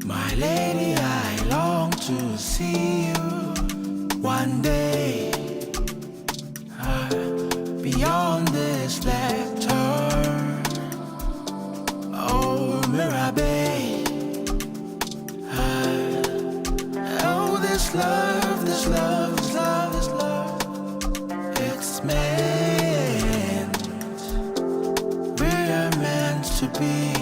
My lady, I long to see you one day beyond this letter. Oh, Mirabe, oh, this love, this love, this love, this love, it's meant, we're meant to be.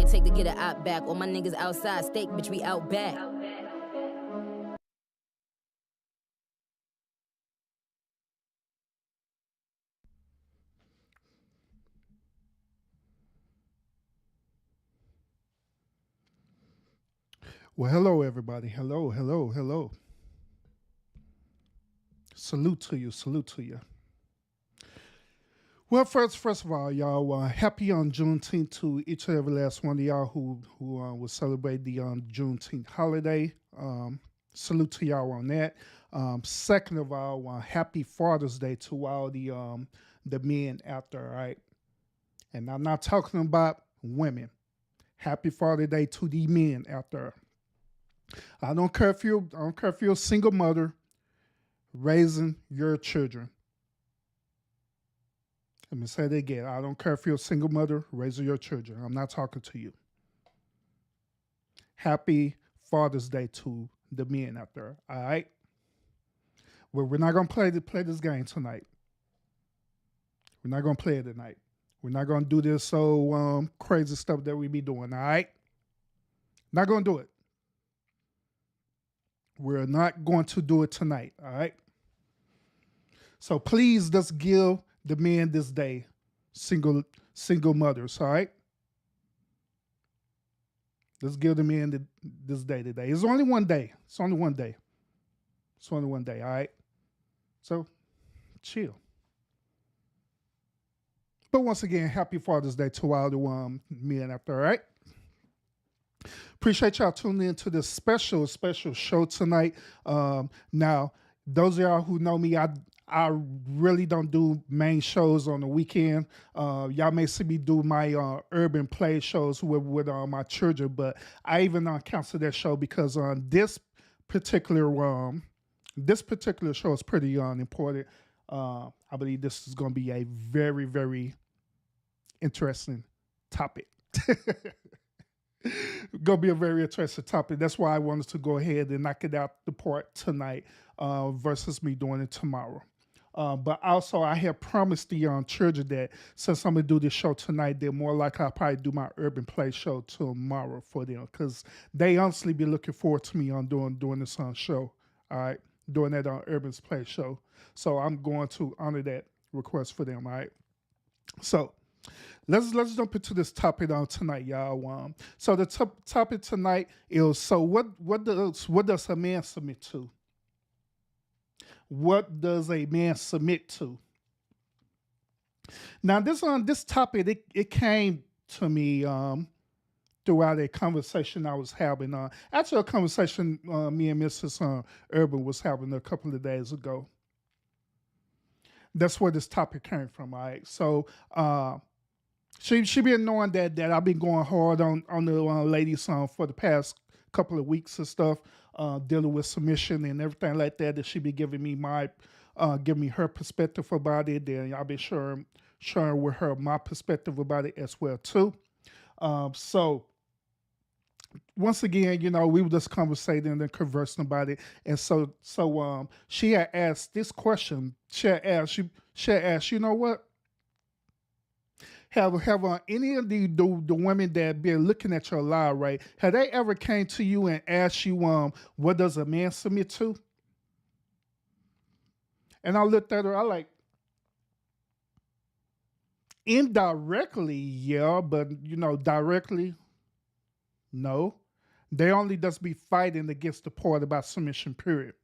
Take to get an out back. All my niggas outside, steak, bitch, we out back. Well, hello, everybody. Hello, hello, hello. Salute to you, salute to you. Well, first of all, y'all, happy on Juneteenth to each and every last one of y'all who will celebrate the Juneteenth holiday. Salute to y'all on that. Second of all, happy Father's Day to all the men out there, right? And I'm not talking about women. Happy Father's Day to the men out there. I don't care if you're a single mother raising your children. Let me say that again. I don't care if you're a single mother raising your children. I'm not talking to you. Happy Father's Day to the men out there. All right. Well, we're not gonna play this game tonight. We're not gonna play it tonight. We're not gonna do this crazy stuff that we be doing. All right. Not gonna do it. We're not going to do it tonight. All right. So please just give the men this day, single mothers, all right? Let's give the men this day today. It's only one day. It's only one day. It's only one day, all right? So, chill. But once again, happy Father's Day to all the men out there, all right? Appreciate y'all tuning in to this special show tonight. Now, those of y'all who know me, I really don't do main shows on the weekend. Y'all may see me do my urban play shows with my children, but I even cancel that show because particular this particular show is pretty important. I believe this is going to be a very, very interesting topic. Gonna be a very interesting topic. That's why I wanted to go ahead and knock it out the park tonight versus me doing it tomorrow. But also, I have promised the children that since I'm gonna do this show tonight, they're more likely I'll probably do my urban play show tomorrow for them because they honestly be looking forward to me on doing this show. All right, doing that urban play show. So I'm going to honor that request for them. All right. So let's jump into this topic on tonight, y'all. So the topic tonight is what does a man submit to? What does a man submit to? Now this topic it came to me throughout a conversation I was having. Actually, a conversation me and Mrs. Urban was having a couple of days ago. That's where this topic came from. All right, so. She been knowing that I've been going hard on the ladies for the past couple of weeks and stuff, dealing with submission and everything like that. That she be giving me giving me her perspective about it. Then I've been sharing with her my perspective about it as well too. So once again, we were just conversating and conversing about it, and so she had asked this question. She had asked, you know what? Have any of the women that been looking at your live, right? Have they ever came to you and asked you, what does a man submit to? And I looked at her, I like, indirectly, yeah, but directly, no. They only just be fighting against the part about submission, period.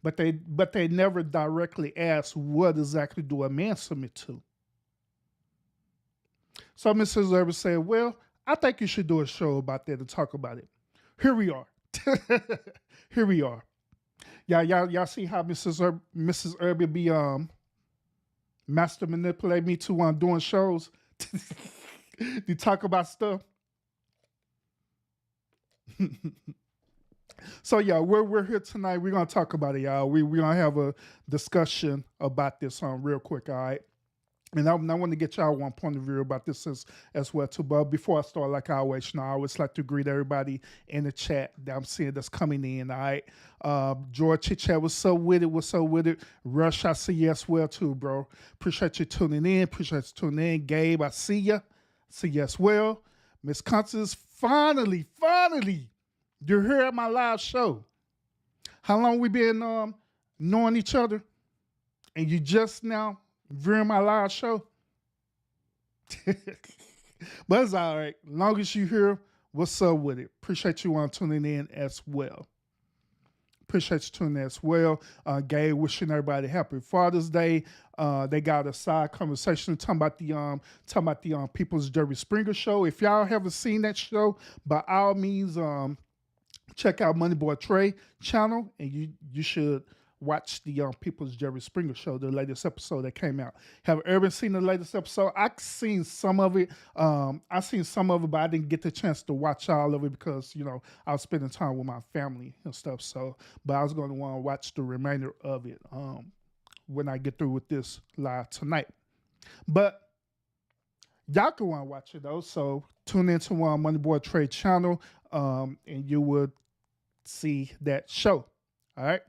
But they never directly ask what exactly do a man submit to. So Mrs. Urban said, well, I think you should do a show about that and talk about it. Here we are. Here we are. Y'all see how Mrs. Urban be master manipulate me to doing shows to talk about stuff. So yeah, we're here tonight. We're gonna talk about it, y'all. We're gonna have a discussion about this real quick, all right? And I want to get y'all one point of view about this as well too. But before I start, like I always like to greet everybody in the chat that I'm seeing that's coming in. All right, George Chit Chat, what's up with it? What's up with it? Rush, I see you as well too, bro. Appreciate you tuning in. Appreciate you tuning in. Gabe, I see you. See you as well. Miss Constance, finally, you're here at my live show. How long we been knowing each other, and you just now viewing my live show? But it's all right. Long as you here, what's up with it? Appreciate you tuning in as well. Appreciate you tuning in as well. Gabe, wishing everybody happy Father's Day. They got a side conversation talking about the People's Jerry Springer show. If y'all haven't seen that show, by all means, check out Money Boy Trey channel, and you should watch the People's Jerry Springer show, the latest episode that came out. Have Urban seen the latest episode? I've seen some of it. But I didn't get the chance to watch all of it because, I was spending time with my family and stuff. So, but I was going to want to watch the remainder of it when I get through with this live tonight. But y'all can want to watch it though. So tune into Money Boy Trade channel and you would see that show. All right.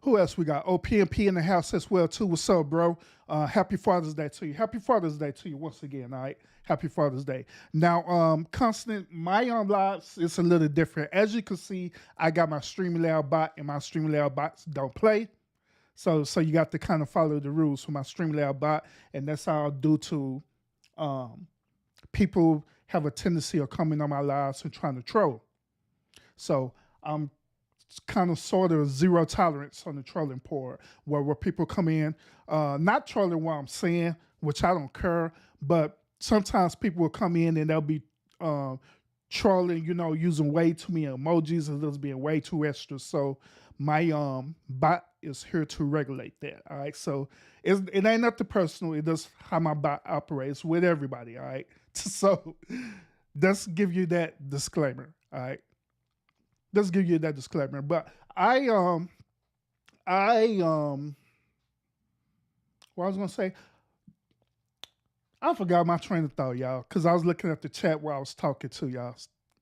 Who else we got? OPMP in the house as well too. What's up, bro? Happy Father's Day to you. Happy Father's Day to you once again. All right. Happy Father's Day. Now, Constant, my lives is a little different. As you can see, I got my Streamlabs bot, and my Streamlabs bots don't play. So you got to kind of follow the rules for my Streamlabs bot, and that's all due to people have a tendency of coming on my lives and trying to troll. So I'm kind of sort of zero tolerance on the trolling part, where people come in, not trolling what I'm saying, which I don't care, but sometimes people will come in and they'll be trolling, using way too many emojis and just being way too extra. So My bot is here to regulate that. All right. So it ain't nothing personal. It does how my bot operates with everybody. All right. So let's give you that disclaimer. All right. Let's give you that disclaimer. But what I was gonna say, I forgot my train of thought, y'all, because I was looking at the chat while I was talking to y'all.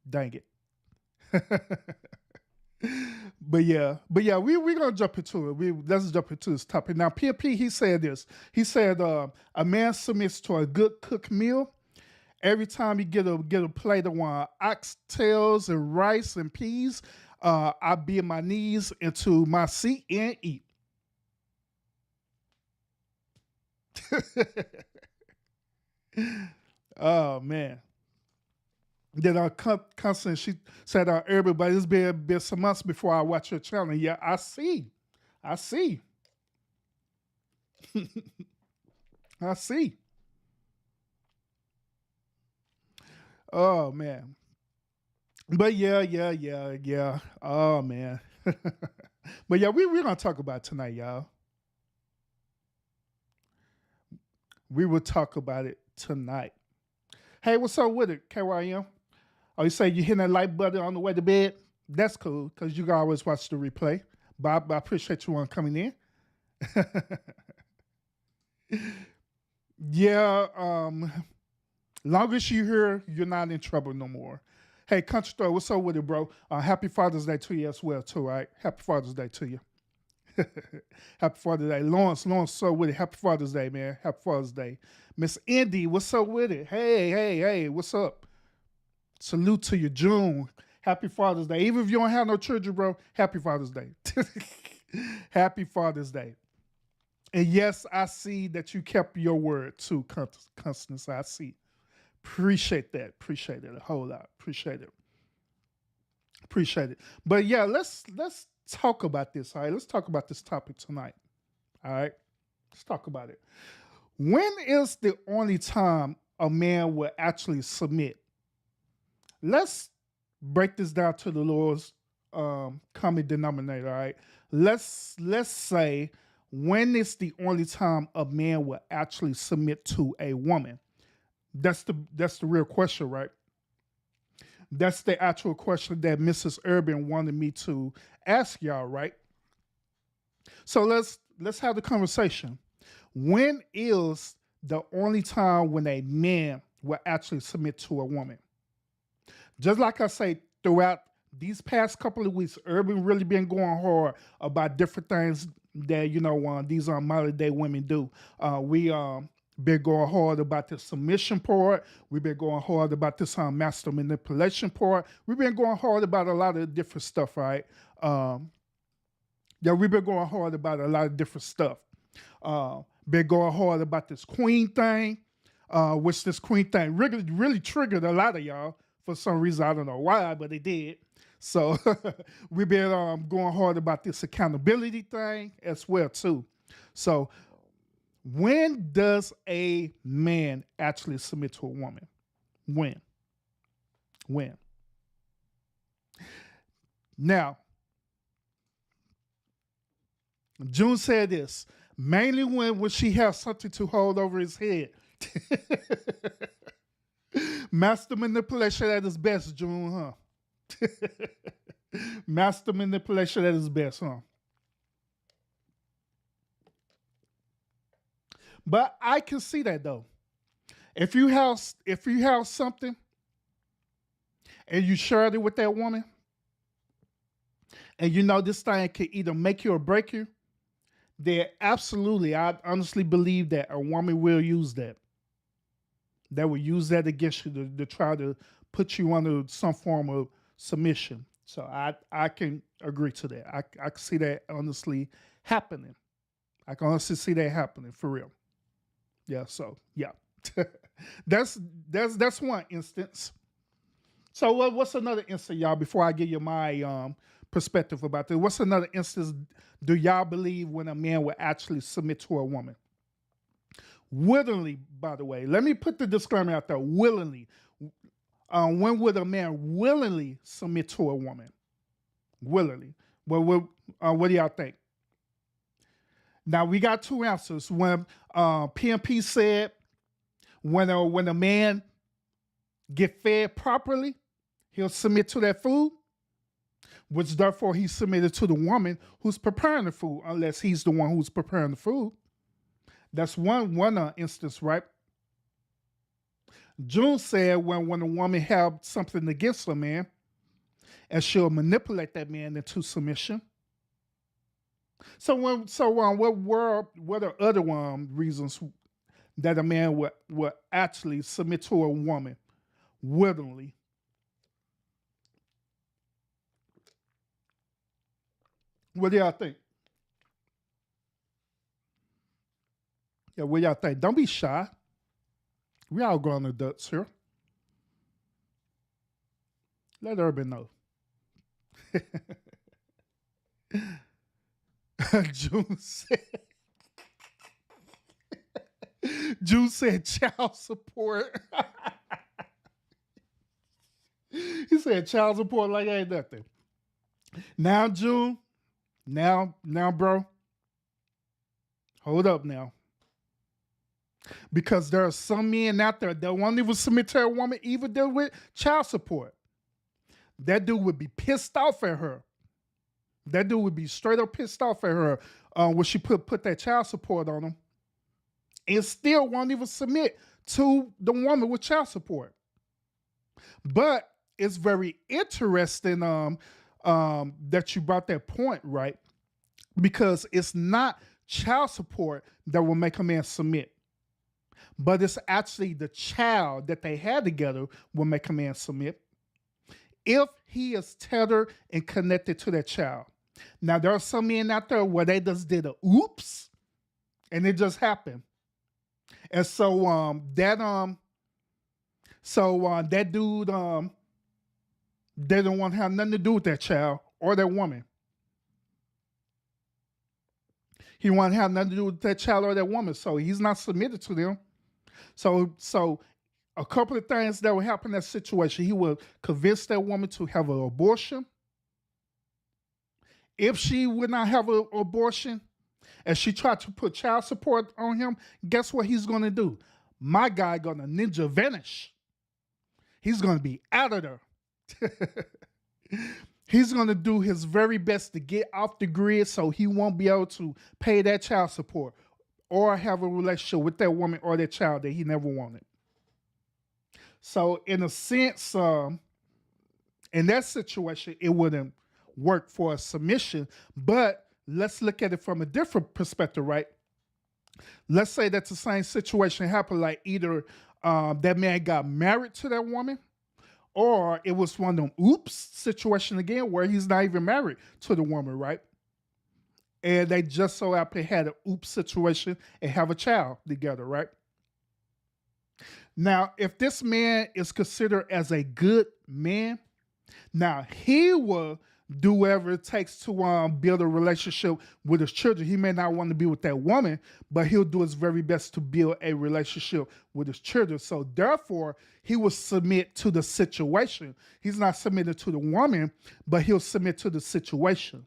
Dang it. But yeah, we're gonna jump into it. Let's jump into this topic. Now, PFP, he said this. He said a man submits to a good cooked meal. Every time you get a plate of oxtails and rice and peas, I bend my knees into my seat and eat. Oh man. Then Constance, she said, everybody, it's been some months before I watch your channel. Yeah, I see. I see. Oh man. But yeah. Oh man. But yeah, we're gonna talk about it tonight, y'all. We will talk about it tonight. Hey, what's up with it, KYM? Oh, you say you hitting that like button on the way to bed? That's cool, because you can always watch the replay. Bob, I appreciate you coming in. Yeah, long as you're here, you're not in trouble no more. Hey, Country Store, what's up with it, bro? Happy Father's Day to you as well, too, right? Happy Father's Day to you. Happy Father's Day. Lawrence, so with it. Happy Father's Day, man. Happy Father's Day. Miss Indy, what's up with it? Hey, what's up? Salute to you, June. Happy Father's Day. Even if you don't have no children, bro, happy Father's Day. Happy Father's Day. And yes, I see that you kept your word too, Constance. I see. Appreciate that. Appreciate it a whole lot. Appreciate it. But yeah, let's talk about this. All right, let's talk about this topic tonight. All right, let's talk about it. When is the only time a man will actually submit? Let's break this down to the lowest common denominator. All right, let's say, when is the only time a man will actually submit to a woman? That's the real question, right? That's the actual question that Mrs. Urban wanted me to ask y'all, right? So let's have the conversation. When is the only time when a man will actually submit to a woman? Just like I say, throughout these past couple of weeks, Urban really been going hard about different things that these modern day women do. We been going hard about the submission part. We've been going hard about this master manipulation part. We've been going hard about a lot of different stuff, right? We've been going hard about a lot of different stuff. Been going hard about this queen thing, which this queen thing really triggered a lot of y'all for some reason. I don't know why, but it did. So we've been going hard about this accountability thing as well too. So when does a man actually submit to a woman? When? Now, June said this, mainly when she has something to hold over his head. Master manipulation at its best, June, huh? Master manipulation at its best, huh? But I can see that though. If you have something and you shared it with that woman, and this thing can either make you or break you, then absolutely, I honestly believe that a woman will use that. That will use that against you to try to put you under some form of submission. So I can agree to that. I can see that honestly happening. I can honestly see that happening for real. Yeah, so yeah. that's one instance. So what's another instance, y'all, before I give you my perspective about this? What's another instance do y'all believe when a man will actually submit to a woman? Willingly, by the way. Let me put the disclaimer out there. Willingly. When would a man willingly submit to a woman? Willingly. What do y'all think? Now we got two answers. When PMP said when a man get fed properly, he'll submit to that food, which therefore he's submitted to the woman who's preparing the food, unless he's the one who's preparing the food. That's one instance, right? June said when a woman have something against a man, and she'll manipulate that man into submission. So what are other reasons that a man would actually submit to a woman willingly? What do y'all think? Yeah, what y'all think? Don't be shy. We all grown adults here. Let Urban know. June said child support. He said child support like ain't nothing. Now, June, now, bro, hold up now. Because there are some men out there that won't even submit to a woman, even deal with child support. That dude would be pissed off at her. That dude would be straight up pissed off at her when she put that child support on him, and still won't even submit to the woman with child support. But it's very interesting that you brought that point, right? Because it's not child support that will make a man submit, but it's actually the child that they had together will make a man submit if he is tethered and connected to that child. Now, there are some men out there where they just did a oops, and it just happened. And so that dude didn't want to have nothing to do with that child or that woman. He wanted to have nothing to do with that child or that woman, so he's not submitted to them. So a couple of things that would happen in that situation. He would convince that woman to have an abortion. If she would not have an abortion and she tried to put child support on him, guess what he's going to do? My guy going to ninja vanish. He's going to be out of there. He's going to do his very best to get off the grid so he won't be able to pay that child support or have a relationship with that woman or that child that he never wanted. So in a sense, in that situation, it wouldn't work for a submission. But let's look at it from a different perspective, right? Let's say that the same situation happened, like either that man got married to that woman, or it was one of them oops situation again where he's not even married to the woman, right? And they just so happen had an oops situation and have a child together, right? Now, if this man is considered as a good man, now he will do whatever it takes to build a relationship with his children. He may not want to be with that woman, but he'll do his very best to build a relationship with his children. So therefore, he will submit to the situation. He's not submitted to the woman, but he'll submit to the situation.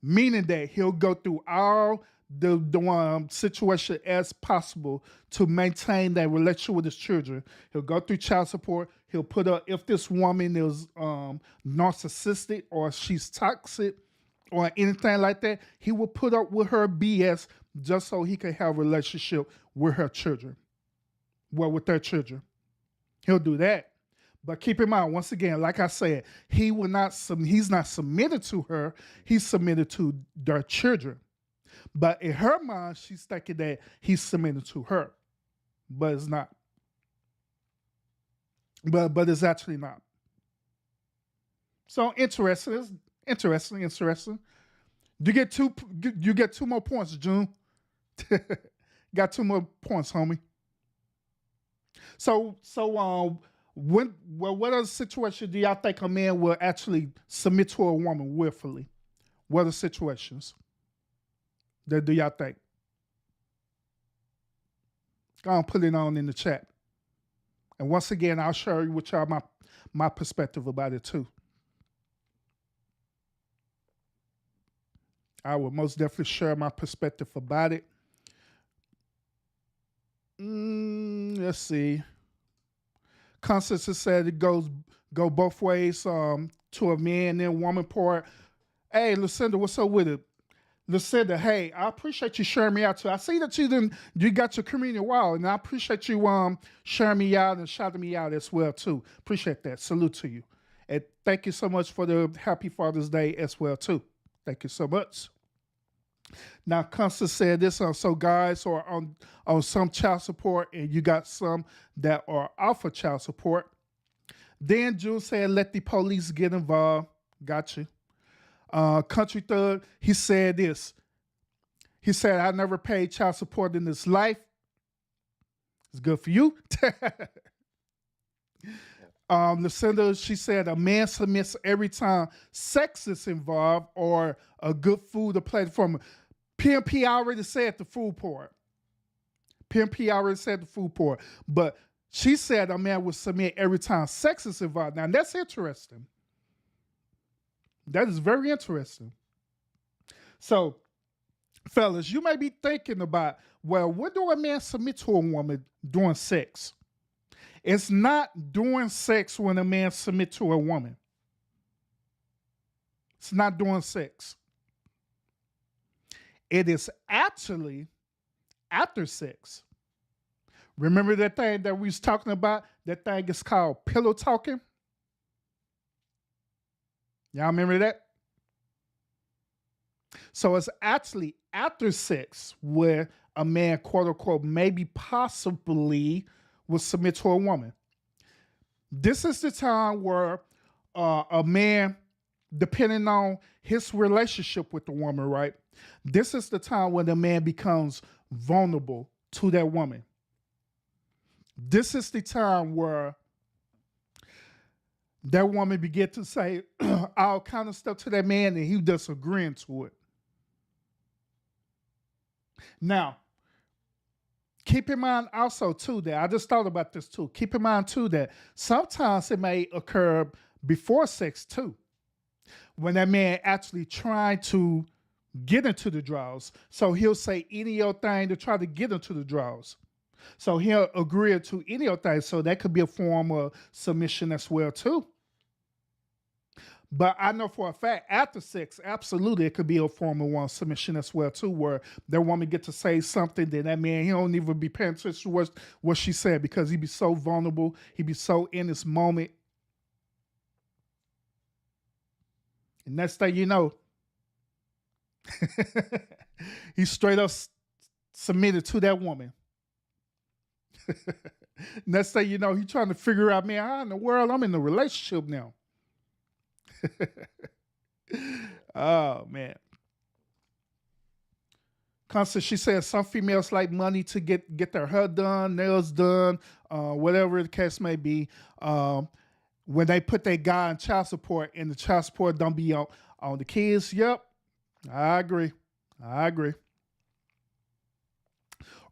Meaning that he'll go through all the situation as possible to maintain that relationship with his children. He'll go through child support. He'll put up, if this woman is narcissistic or she's toxic or anything like that, he will put up with her BS just so he can have a relationship with her children. Well, with their children. He'll do that. But keep in mind, once again, like I said, he's not submitted to her. He's submitted to their children. But in her mind, she's thinking that he's submitted to her. But it's not. But it's actually not. So interesting. You get two more points, June. Got 2 more points, homie. So what other situation do y'all think a man will actually submit to a woman willfully? What other situations that do y'all think? Go on, put it on in the chat. And once again, I'll share with y'all my perspective about it too. I would most definitely share my perspective about it. Let's see. Constance has said it go both ways to a man and woman part. Hey, Lucinda, what's up with it? Lucinda, hey, I appreciate you sharing me out too. I see that you got your communion wall, and I appreciate you sharing me out and shouting me out as well too. Appreciate that. Salute to you. And thank you so much for the happy Father's Day as well too. Thank you so much. Now, Constance said this, so guys are on some child support, and you got some that are off of child support. Then June said, let the police get involved. Got you. Country Thug, he said this. He said, I never paid child support in this life. It's good for you. Lucinda, she said, a man submits every time sex is involved or a good food or platform. PMP already said the food part. PMP already said the food part. But she said a man would submit every time sex is involved. Now, that's interesting. That is very interesting. So, fellas, you may be thinking about, well, what do a man submit to a woman during sex? It's not during sex when a man submits to a woman. It's not during sex. It is actually after sex. Remember that thing that we was talking about? That thing is called pillow talking. Y'all remember that? So it's actually after sex where a man, quote unquote, maybe possibly will submit to a woman. This is the time where a man, depending on his relationship with the woman, right? This is the time when the man becomes vulnerable to that woman. This is the time where that woman begin to say all kind of stuff to that man, and he just agreeing to it. Now, keep in mind also too that I just thought about this too. Keep in mind too that sometimes it may occur before sex too, when that man actually trying to get into the draws. So he'll say any old thing to try to get into the draws. So he'll agree to any old thing. So that could be a form of submission as well too. But I know for a fact, after sex, absolutely, it could be a form of one submission as well too, where that woman get to say something, then that man, he don't even be paying attention to what she said, because he be so vulnerable, he be so in this moment. And next thing you know, he straight up submitted to that woman. Next thing you know, he trying to figure out, man, how in the world I'm in a relationship now? Oh, man. Constance, she says some females like money to get their hair done, nails done, whatever the case may be. When they put their guy in child support and the child support don't be on the kids, yep, I agree.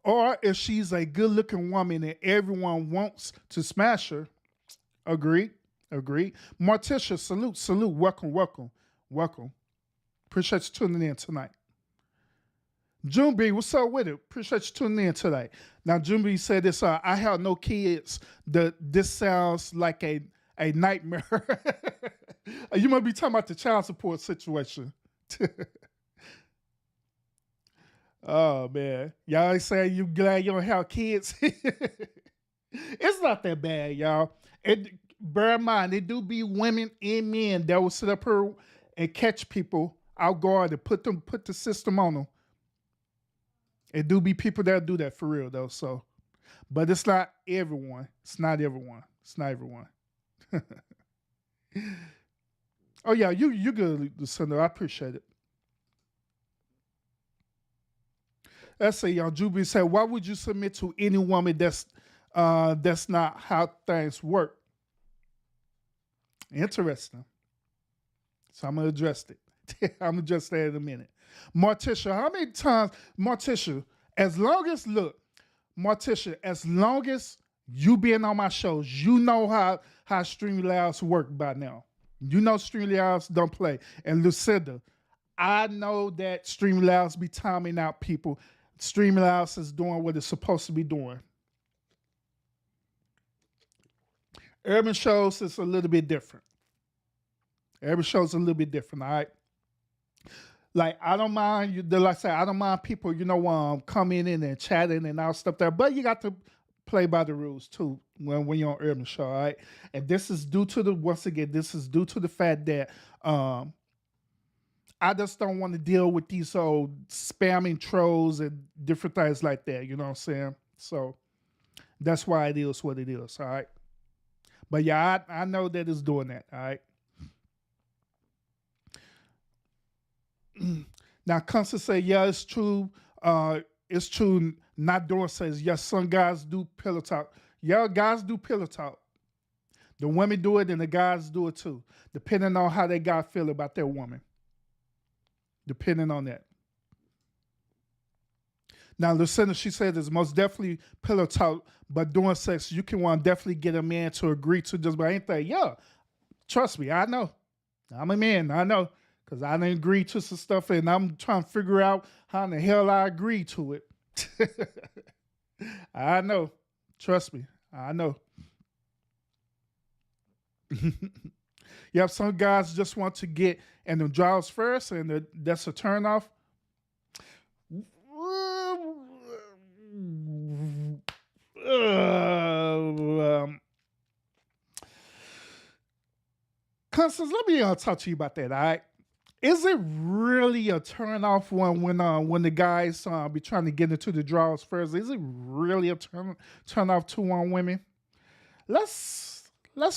Or if she's a good-looking woman and everyone wants to smash her, agree. Morticia, salute. Welcome. Appreciate you tuning in tonight. June B, what's up with it? Appreciate you tuning in today. Now, June B said this, I have no kids. This sounds like a nightmare. You might be talking about the child support situation. Oh, man. Y'all ain't saying you glad you don't have kids? It's not that bad, y'all. Bear in mind, there do be women and men that will sit up here and catch people out guard and put the system on them. It do be people that do that for real, though. So, but it's not everyone. It's not everyone. Oh, yeah, you good, Lucinda. I appreciate it. Let's see, y'all. Juby said, why would you submit to any woman that's not how things work? Interesting. So I'm going to address it. I'm going to address that in a minute. Morticia, how many times, Morticia, as long as you being on my shows, you know how Streamlabs work by now. You know Streamlabs don't play. And Lucinda, I know that Streamlabs be timing out people. Streamlabs is doing what it's supposed to be doing. Urban shows is a little bit different. Urban shows a little bit different, all right? Like, I don't mind, like I say, I don't mind people, coming in and chatting and all stuff there, but you got to play by the rules too when you're on Urban Show, all right? And this is due to this is due to the fact that I just don't want to deal with these old spamming trolls and different things like that, you know what I'm saying? So that's why it is what it is, all right? But yeah, I know that it's doing that, all right? Now, Constance say, yeah, it's true. It's true. Not Dora says, yes, some guys do pillow talk. Yeah, guys do pillow talk. The women do it and the guys do it too, depending on how they guy feel about their woman. Depending on that. Now, Lucinda, she said, it's most definitely pillow talk, but during sex, you can definitely get a man to agree to just about anything. Yeah, trust me, I know. I'm a man, I know. Because I didn't agree to some stuff and I'm trying to figure out how in the hell I agree to it. I know. Trust me. I know. Yep, some guys just want to get in the draws first and that's a turn off. Constance, let me talk to you about that, all right? Is it really a turn off when the guys be trying to get into the draws first? Is it really a turn off to women? Let's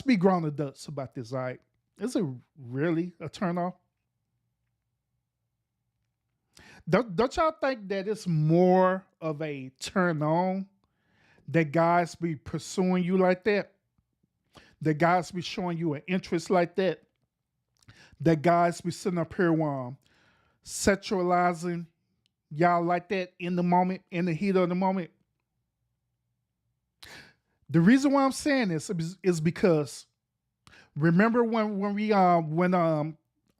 be grown adults about this, all right? Is it really a turn off? Don't y'all think that it's more of a turn on that guys be pursuing you like that? That guys be showing you an interest like that? That guys be sitting up here sexualizing y'all like that in the moment, in the heat of the moment. The reason why I'm saying this is because remember when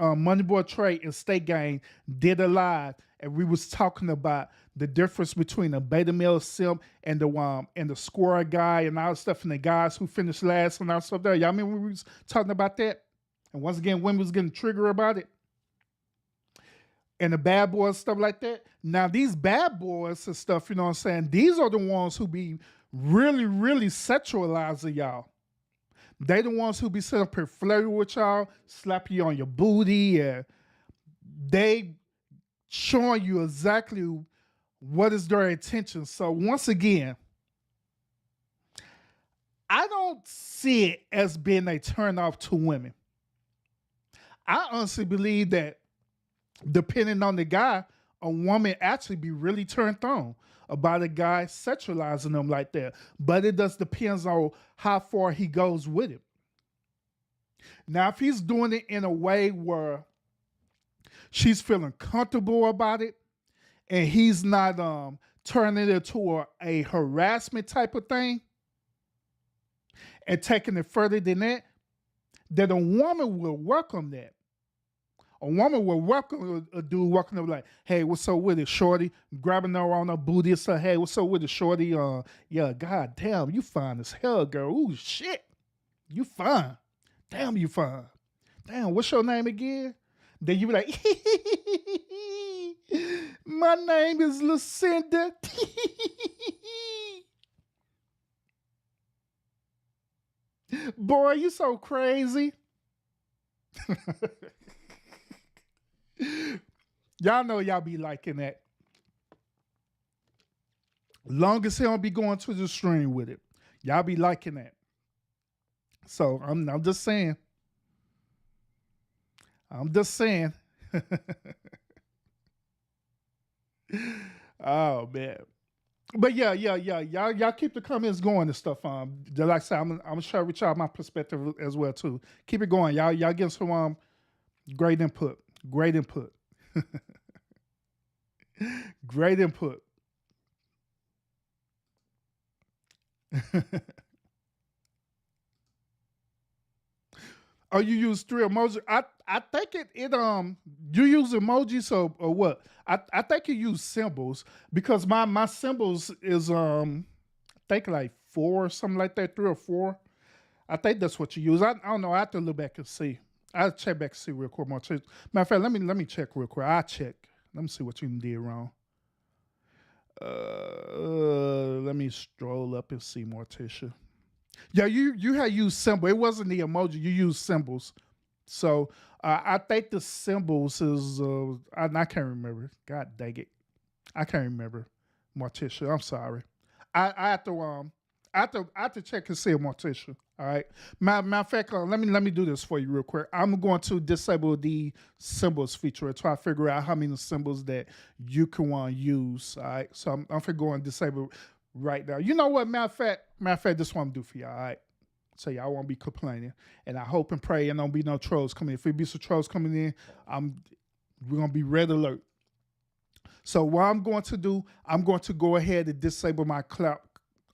Moneyboy Trey and State Gang did a live and we was talking about the difference between a beta male simp and the scorer guy and all that stuff and the guys who finished last and all stuff there. Y'all remember we was talking about that? And once again, women was getting triggered about it. And the bad boys, stuff like that. Now, these bad boys and stuff, you know what I'm saying? These are the ones who be really, really sexualizing y'all. They the ones who be sitting up here flirting with y'all, slap you on your booty, and they showing you exactly what is their intention. So once again, I don't see it as being a turn off to women. I honestly believe that depending on the guy, a woman actually be really turned on about a guy sexualizing them like that. But it just depends on how far he goes with it. Now, if he's doing it in a way where she's feeling comfortable about it and he's not turning it into a harassment type of thing and taking it further than that, then a woman will welcome that. A woman will welcome a dude walking up like, hey, what's up with it, shorty? Grabbing her on her booty and say, hey, what's up with it, shorty? Yeah, god damn, you fine as hell, girl. Ooh, shit. You fine. Damn, you fine. Damn, what's your name again? Then you be like, my name is Lucinda. Boy, you so crazy. Y'all know y'all be liking that. Long as he don't be going to the stream with it. Y'all be liking that. So I'm just saying. I'm just saying. Oh man. But yeah. Y'all keep the comments going and stuff. Like I said, I'm gonna share with y'all my perspective as well too. Keep it going. Y'all get some great input. Great input. Great input. Oh, you use 3 emojis? I think you use emojis or what? I think you use symbols because my symbols is I think like 4 or something like that, 3 or 4. I think that's what you use. I don't know. I have to look back and see. I'll check back and see real quick. Matter of fact, let me check real quick. I'll check. Let me see what you did wrong. Let me stroll up and see, Morticia. Yeah, you had used symbol. It wasn't the emoji. You used symbols. So I think the symbols is I can't remember. God dang it, I can't remember. Morticia, I'm sorry. I have to check and see Morticia. All right. Matter of fact, let me do this for you real quick. I'm going to disable the symbols feature and try to figure out how many symbols that you can use. All right. So I'm gonna go and disable right now. You know what? Matter of fact, this is what I'm gonna do for y'all. All right. So y'all won't be complaining, and I hope and pray and don't be no trolls coming in. If it be some trolls coming in, we're gonna be red alert. So what I'm going to do, I'm going to go ahead and disable my cloud.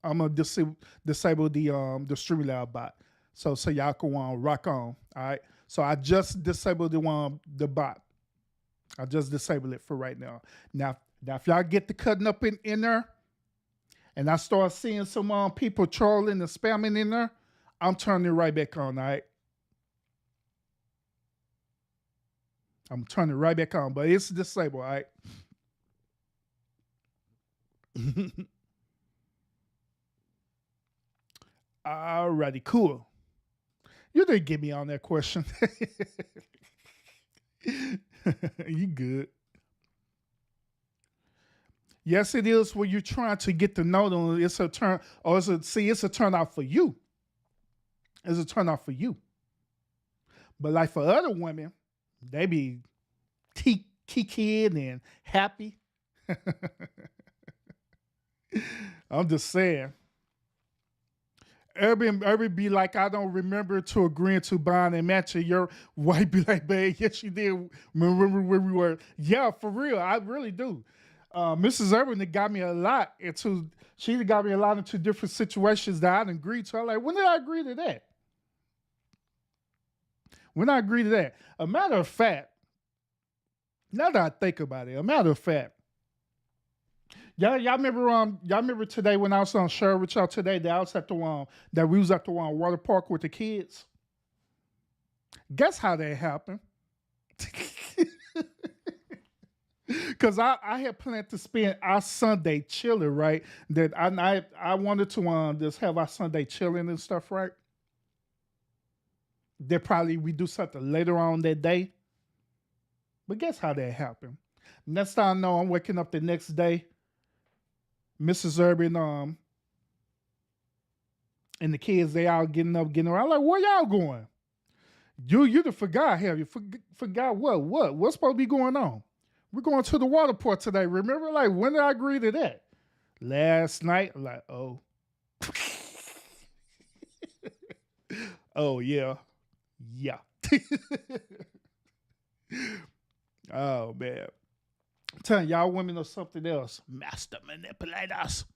I'm gonna disable the Streamlab bot, so y'all can rock on. All right. So I just disabled the bot. I just disabled it for right now. Now if y'all get the cutting up in there, and I start seeing some people trolling and spamming in there, I'm turning it right back on. All right. I'm turning it right back on, but it's disabled. All right. Alrighty, cool. You didn't get me on that question. You good. Yes, it is when you're trying to get the note on it's a turn, or it's a turn off for you. It's a turn off for you. But like for other women, they be kid and happy. I'm just saying. Everybody be like, I don't remember to agreeing to buying and matching. Your wife be like, babe, yes, you did. Remember where we were? Yeah, for real. I really do. Mrs. Irvin got me a lot into, she got me a lot into different situations that I didn't agree to. I'm like, when did I agree to that? When I agree to that? A matter of fact, now that I think about it, a matter of fact, y'all remember today when I was on share with y'all today that I was at the that we was at the water park with the kids? Guess how that happened? Because I had planned to spend our Sunday chilling, right? That I wanted to just have our Sunday chilling and stuff, right? That probably we do something later on that day. But guess how that happened? Next time I know, I'm waking up the next day. Mrs. Urban and the kids, they all getting up, getting around. I'm like, where y'all going? You done forgot, have you? Forgot what? What's supposed to be going on? We're going to the water park today. Remember, like, when did I agree to that? Last night. I'm like, oh. Oh, yeah. Yeah. Oh, man. I'm telling y'all women are something else. Master manipulators.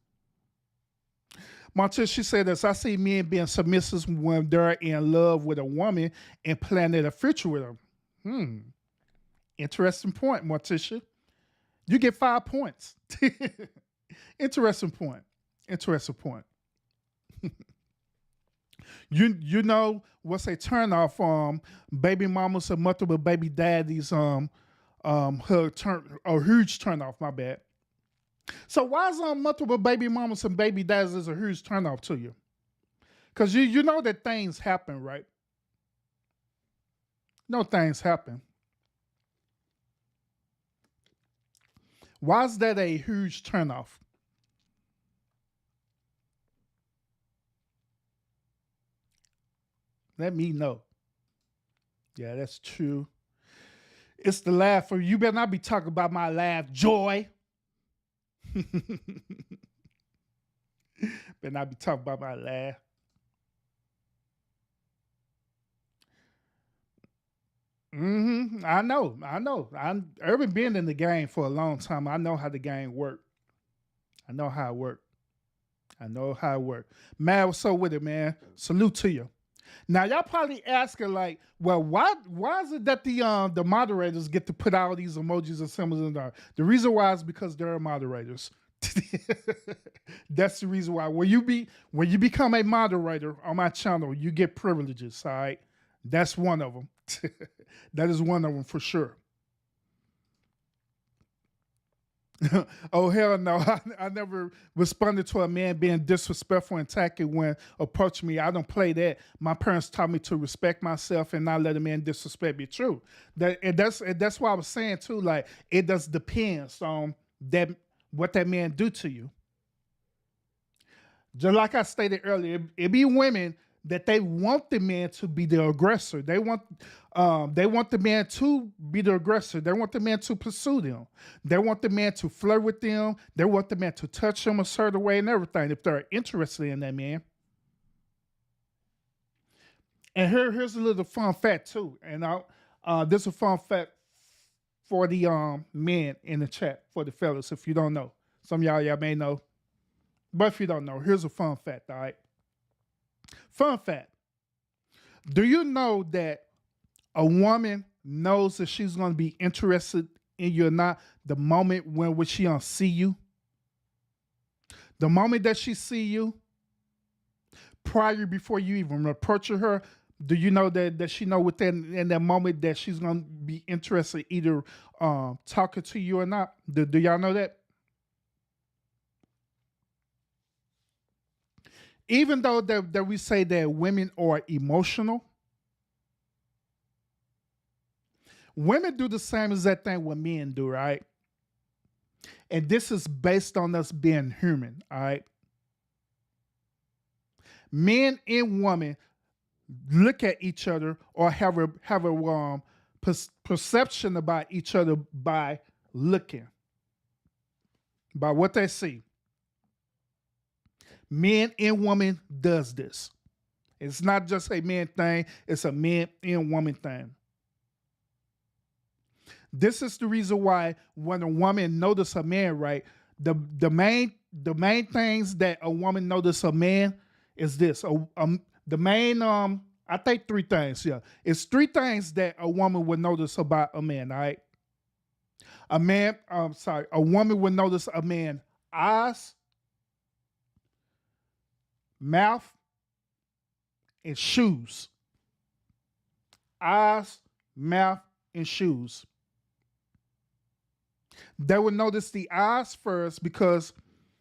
Montes, she said this, I see men being submissive when they're in love with a woman and planning a future with her. Interesting point, Morticia. You get 5 points. Interesting point. Interesting point. You know what's a turn off baby mamas and multiple baby daddies a huge turn off, my bad. So why is multiple baby mamas and baby daddies is a huge turn off to you? Because you know that things happen, right? No, things happen. Why is that a huge turnoff? Let me know. Yeah, that's true. It's the laugh. You better not be talking about my laugh, Joy. Better not be talking about my laugh. I know. I've been in the game for a long time. I know how the game work. I know how it work. Man, what's up with it, man? Salute to you. Now y'all probably asking like, well, why is it that the moderators get to put all these emojis and symbols in there? The reason why is because they're moderators. That's the reason why. When you become a moderator on my channel, you get privileges. All right, that's one of them. That is one of them for sure. Oh hell no! I never responded to a man being disrespectful and tacky when approached me. I don't play that. My parents taught me to respect myself and not let a man disrespect me. True. That's why I was saying too. Like it does depends on that what that man do to you. Just like I stated earlier, it be women that they want the man to be the aggressor. They want the man to be the aggressor. They want the man to pursue them. They want the man to flirt with them. They want the man to touch them a certain way and everything if they're interested in that man. And here's a little fun fact too. And this is a fun fact for the men in the chat, for the fellas, if you don't know. Some of y'all may know. But if you don't know, here's a fun fact, all right? Fun fact. Do you know that a woman knows that she's going to be interested in you or not the moment when she don't see you? The moment that she see you, prior before you even approach her, do you know that she know within in that moment that she's going to be interested either talking to you or not? Do y'all know that? Even though that we say that women are emotional, women do the same exact thing what men do, right? And this is based on us being human, all right? Men and women look at each other or have a perception about each other by looking, by what they see. Men and women does this. It's not just a man thing, it's a man and woman thing. This is the reason why when a woman notices a man, right, the main things that a woman notices a man is this. The main I think three things, yeah. It's three things that a woman would notice about a man, all right? A woman would notice a man's eyes, mouth, and shoes. Eyes, mouth, and shoes. They will notice the eyes first because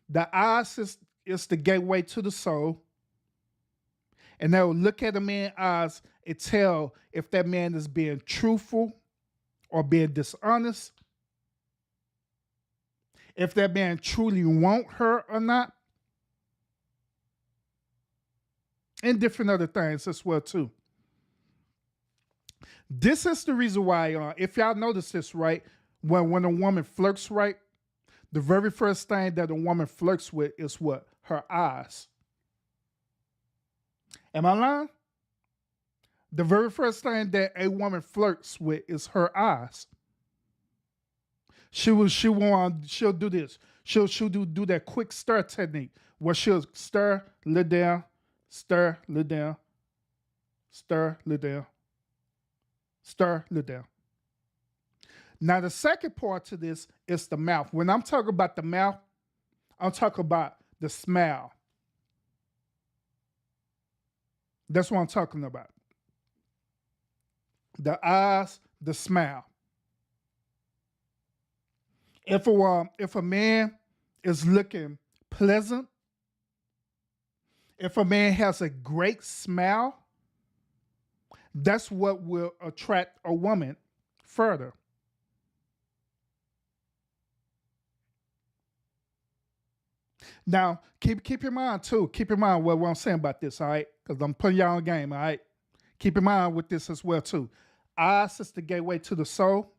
the eyes is the gateway to the soul. And they will look at a man's eyes and tell if that man is being truthful or being dishonest. If that man truly want her or not. And different other things as well too. This is the reason why, if y'all notice this, right, when a woman flirts, right, the very first thing that a woman flirts with is what? Her eyes. Am I lying? The very first thing that a woman flirts with is her eyes. She'll do this. She'll do that quick stir technique where she'll stir, lid down, stir, lid down, stir, lid down, stir, lid down. Now, the second part to this is the mouth. When I'm talking about the mouth, I'm talking about the smile. That's what I'm talking about. The eyes, the smile. If a man is looking pleasant, if a man has a great smile, that's what will attract a woman further. Now, keep in mind too. Keep in mind what I'm saying about this, all right? Because I'm putting y'all on game, all right? Keep in mind with this as well too. Eyes is the gateway to the soul.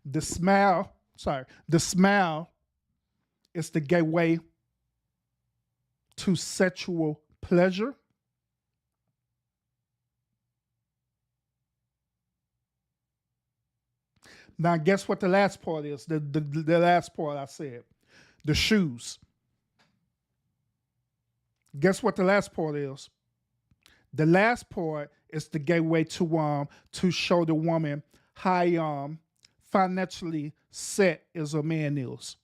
The smile is the gateway to sexual pleasure. Now, guess what the last part is? The last part I said. The shoes. Guess what the last part is? The last part is the gateway to show the woman how financially set as a man is.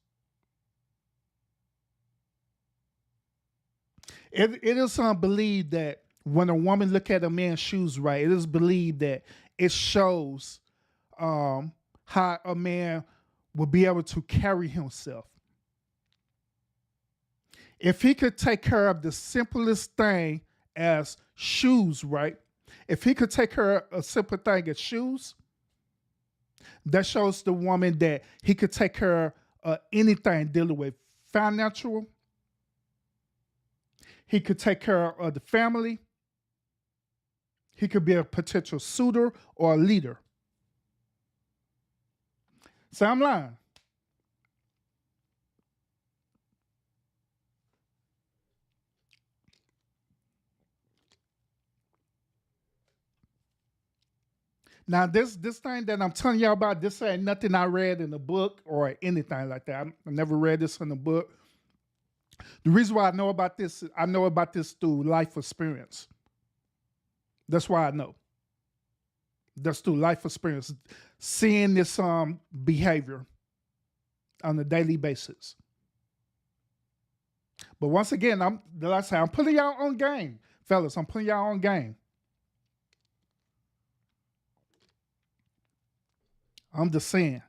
It is believed that when a woman look at a man's shoes right, it is believed that it shows how a man will be able to carry himself. If he could take care of the simplest thing as shoes, right? If he could take care of a simple thing as shoes, that shows the woman that he could take care of anything dealing with financial. He could take care of the family. He could be a potential suitor or a leader. So I'm lying. Now, this thing that I'm telling y'all about, this ain't nothing I read in the book or anything like that. I never read this in the book. The reason why I know about this through life experience. That's why I know. That's through life experience, seeing this behavior on a daily basis. But once again, I'm putting y'all on game, fellas. I'm putting y'all on game. I'm just saying.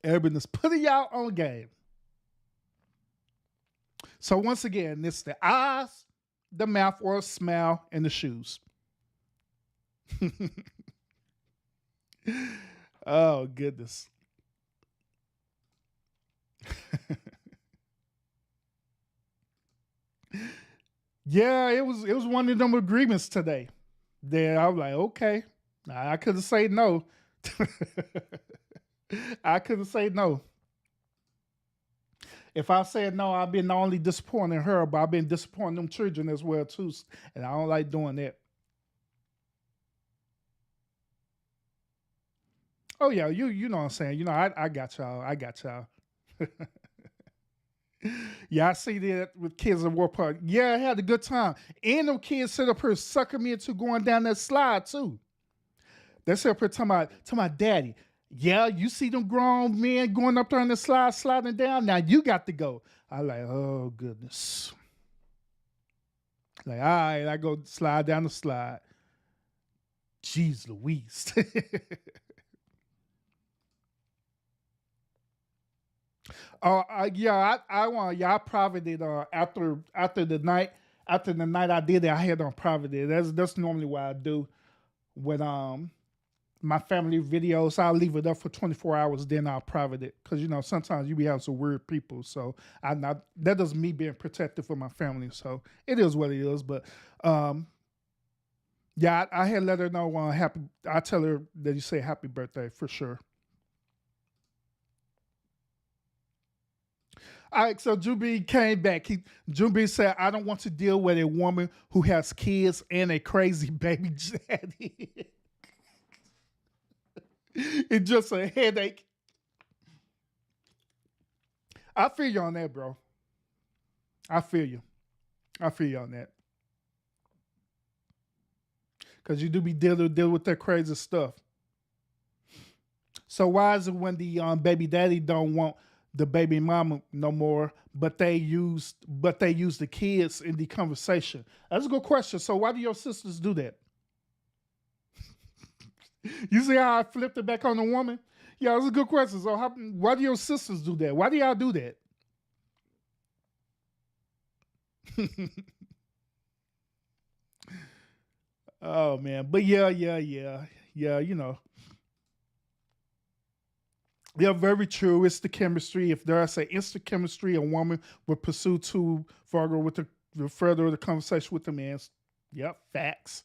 Everyone is putting y'all on game. So once again, it's the eyes, the mouth or smell, and the shoes. Oh goodness. Yeah, it was one of them agreements today. Then I was like, okay. I couldn't say no. I couldn't say no. If I said no, I've been not only disappointing her, but I've been disappointing them children as well too. And I don't like doing that. Oh yeah, you know what I'm saying. You know, I got y'all. I got y'all. Yeah, I see that with kids at War Park. Yeah, I had a good time. And them kids sit up here sucking me into going down that slide too. They sit up here talking about daddy. Yeah, you see them grown men going up there on the slide, sliding down. Now you got to go. I like, oh goodness. Like, all right, I go slide down the slide. Jeez Louise. Yeah, I want y'all private it after the night I did it, I had on private it. That's normally what I do with my family videos. I'll leave it up for 24 hours, then I'll private it. Cause you know, sometimes you be having some weird people. So that doesn't me being protective for my family. So it is what it is. But yeah, I had let her know I tell her that you say happy birthday for sure. All right, so Juby came back. Juby said, I don't want to deal with a woman who has kids and a crazy baby daddy. It's just a headache. I feel you on that, bro. I feel you. I feel you on that. Because you do be dealing with that crazy stuff. So why is it when the baby daddy don't want the baby mama no more, but they use the kids in the conversation? That's a good question. So why do your sisters do that? You see how I flipped it back on the woman? Yeah, that's a good question. So why do your sisters do that? Why do y'all do that? Oh man, but yeah, you know. Yeah, very true. It's the chemistry. If there's an instant chemistry, a woman would pursue to further the conversation with the man. Yep, facts.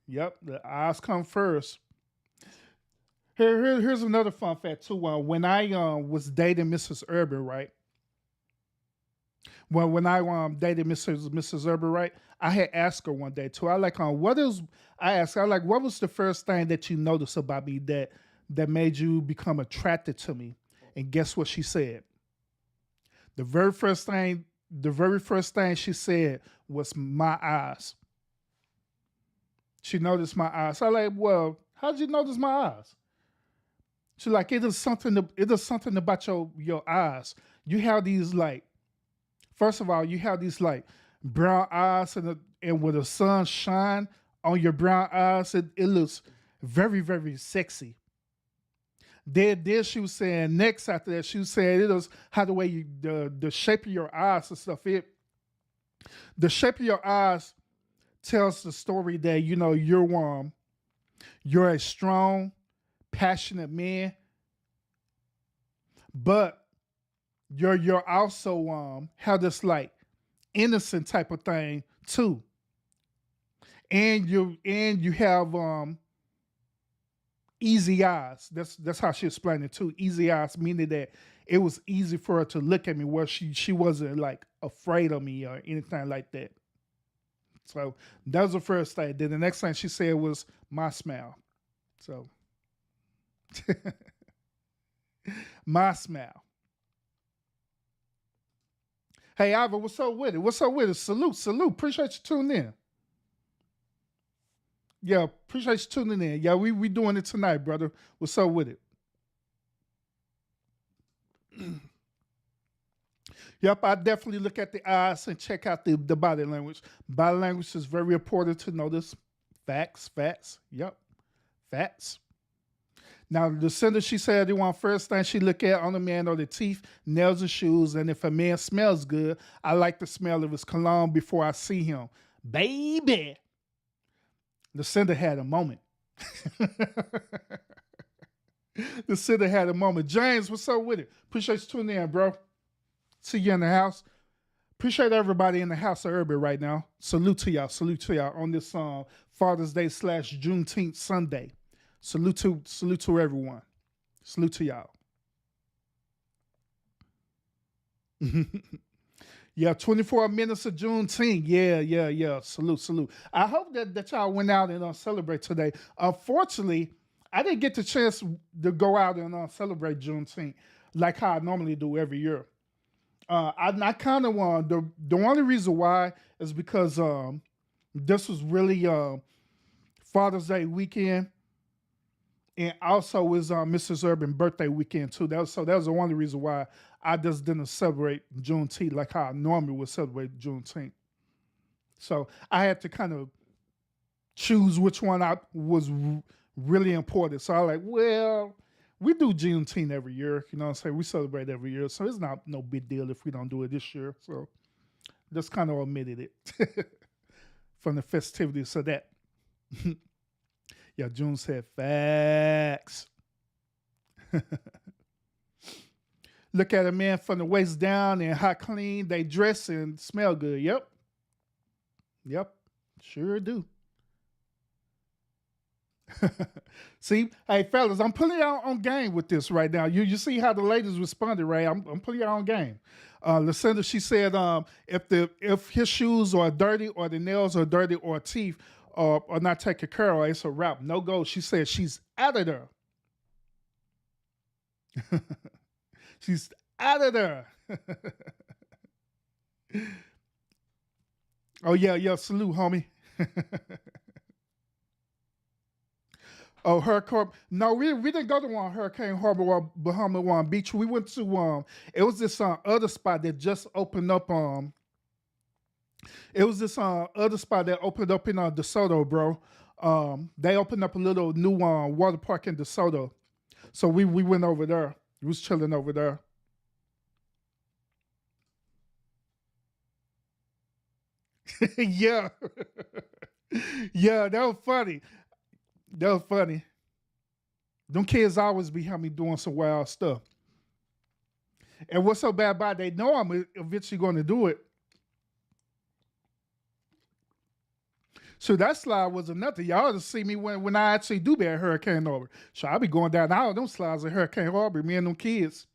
Yep, the eyes come first. Here's another fun fact too. When I was dating Mrs. Urban, right? When I dated Mrs. Urban, right? I had asked her one day too. I asked her like, what was the first thing that you noticed about me that made you become attracted to me? And guess what she said? The very first thing she said was my eyes. She noticed my eyes. I like, well, how did you notice my eyes? She's like, it is something about your eyes. You have these like, first of all, you have these like brown eyes, and when the sun shine on your brown eyes, it looks very, very sexy. Then she was saying next after that, she was saying it was how the way the shape of your eyes and stuff. The shape of your eyes tells the story that you're a strong, passionate man, but you're also have this like innocent type of thing too, and you have easy eyes. That's how she explained it too. Easy eyes, meaning that it was easy for her to look at me, where she wasn't like afraid of me or anything like that. So that was the first thing. Then the next thing she said was my smile. So my smile. Hey Iva, what's up with it? What's up with it? Salute. Appreciate you tuning in. Yeah, appreciate you tuning in. Yeah, we doing it tonight, brother. What's up with it? Yep, I definitely look at the eyes and check out the body language. Body language is very important to notice. Facts. Yep, facts. Now, the sender, she said the one first thing she look at on a man are the teeth, nails, and shoes. And if a man smells good, I like the smell of his cologne before I see him. Baby. The sender had a moment. The sender had a moment. James, what's up with it? Appreciate you tuning in, bro. See you in the house. Appreciate everybody in the house of Urban right now. Salute to y'all on this Father's Day / Juneteenth Sunday. Salute to everyone. Salute to y'all. Yeah, 24 minutes of Juneteenth. Yeah. Salute. I hope that y'all went out and celebrate today. Unfortunately, I didn't get the chance to go out and celebrate Juneteenth like how I normally do every year. I kind of want the only reason why is because this was really Father's Day weekend, and also is Mrs. Urban birthday weekend too. That was the only reason why I just didn't celebrate Juneteenth like how I normally would celebrate Juneteenth. So I had to kind of choose which one I was really important. So I like, well, we do Juneteenth every year, you know what I'm saying? We celebrate every year, so it's not no big deal if we don't do it this year. So just kind of omitted it from the festivities of that. Yeah, June said facts. Look at a man from the waist down and how clean they dress and smell good. Yep, sure do. See, hey fellas, I'm putting y'all on game with this right now. You see how the ladies responded, right? I'm putting y'all on game. Lucinda, she said, if his shoes are dirty or the nails are dirty or teeth are not taken care of, it's a wrap. No go. She said she's out of there. She's out of there. Oh yeah, salute, homie. Oh, Hurricane. No, we didn't go to Hurricane Harbor or Bahama Beach. We went to it was this other spot that just opened up. It was this other spot that opened up in DeSoto, bro. They opened up a little new water park in DeSoto, so we went over there. We was chilling over there. Yeah, yeah, that was funny. That was funny. Them kids always be having me doing some wild stuff. And what's so bad about it, they know I'm eventually going to do it. So that slide was another. Y'all just see me when I actually do be at Hurricane Harbor. So I'll be going down all them slides at Hurricane Harbor, me and them kids.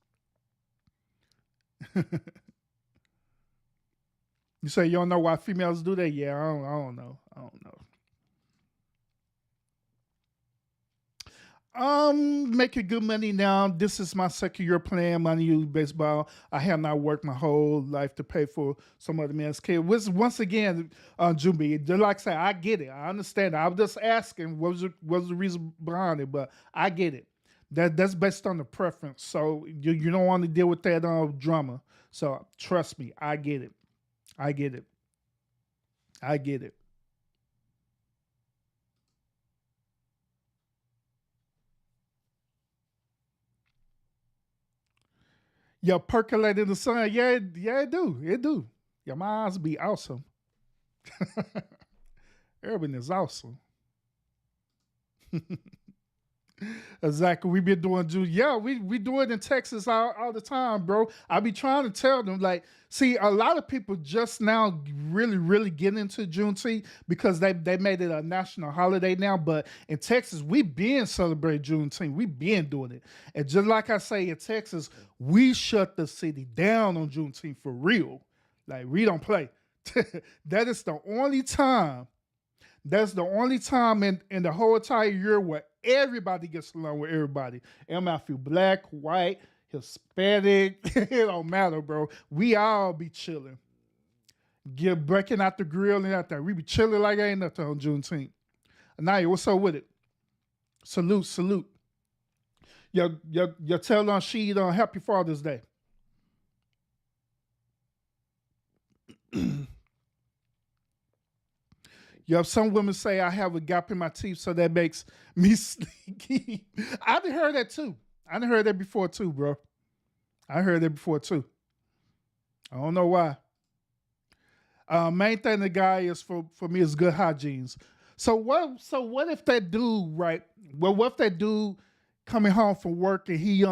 You say you don't know why females do that? Yeah, I don't know. Making good money now. This is my second year playing minor league baseball. I have not worked my whole life to pay for some other man's kid. Which, once again, Juby, like I say, I get it. I understand it. I was just asking what was the reason behind it, but I get it. That's based on the preference. So you don't want to deal with that drama. So trust me, I get it. I get it. I get it. Yeah, percolate in the sun. Yeah, yeah, it do. It do. Yeah, my eyes be awesome. Urban is awesome. Exactly. We been doing June. Yeah, we do it in Texas all the time, bro. I be trying to tell them, like, see, a lot of people just now really getting into Juneteenth because they made it a national holiday now. But in Texas, we been celebrating Juneteenth. We been doing it. And just like I say in Texas, we shut the city down on Juneteenth for real. Like, we don't play. That is the only time that's the only time in the whole entire year where everybody gets along with everybody. It might feel black, white, Hispanic. It don't matter, bro. We all be chilling. Get breaking out the grill and out there. We be chilling like ain't nothing on Juneteenth. Naya, what's up with it? Salute, salute. Your tell on she happy Father's Day. Yep, some women say I have a gap in my teeth, so that makes me sneaky. I done heard that too. I done heard that before too, bro. I heard that before too. I don't know why. Main thing the guy is for me is good hygiene. So what if that dude, right? Well, what if that dude coming home from work and he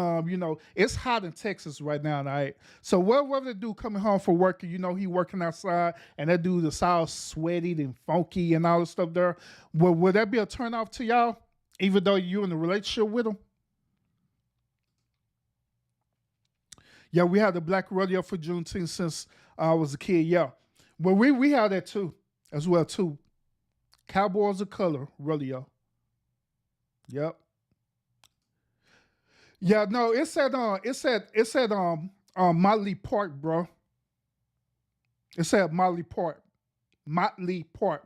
it's hot in Texas right now, right? So what if the dude coming home from work and he working outside and that dude is all sweaty and funky and all this stuff there? Well, would that be a turn off to y'all? Even though you in a relationship with him? Yeah, we had the black rodeo for Juneteenth since I was a kid. Yeah, well, we had that too, as well too. Cowboys of Color rodeo. Yep. Yeah, no, it said Motley Park, bro. It said Motley Park. Motley Park.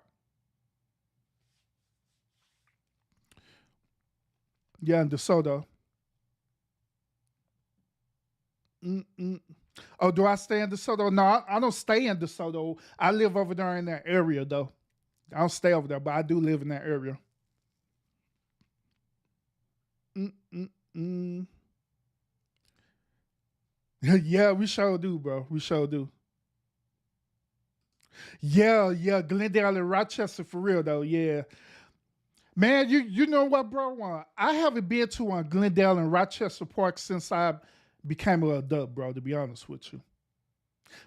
Yeah, in DeSoto. Mm-mm. Oh, do I stay in DeSoto? No, I don't stay in DeSoto. I live over there in that area though. I don't stay over there, but I do live in that area. Mm-mm-mm. Yeah, we sure do, bro. We sure do. Yeah, yeah, Glendale and Rochester for real though. Yeah, man. You know what, bro? I haven't been to Glendale and Rochester Park since I became a adult, bro. To be honest with you,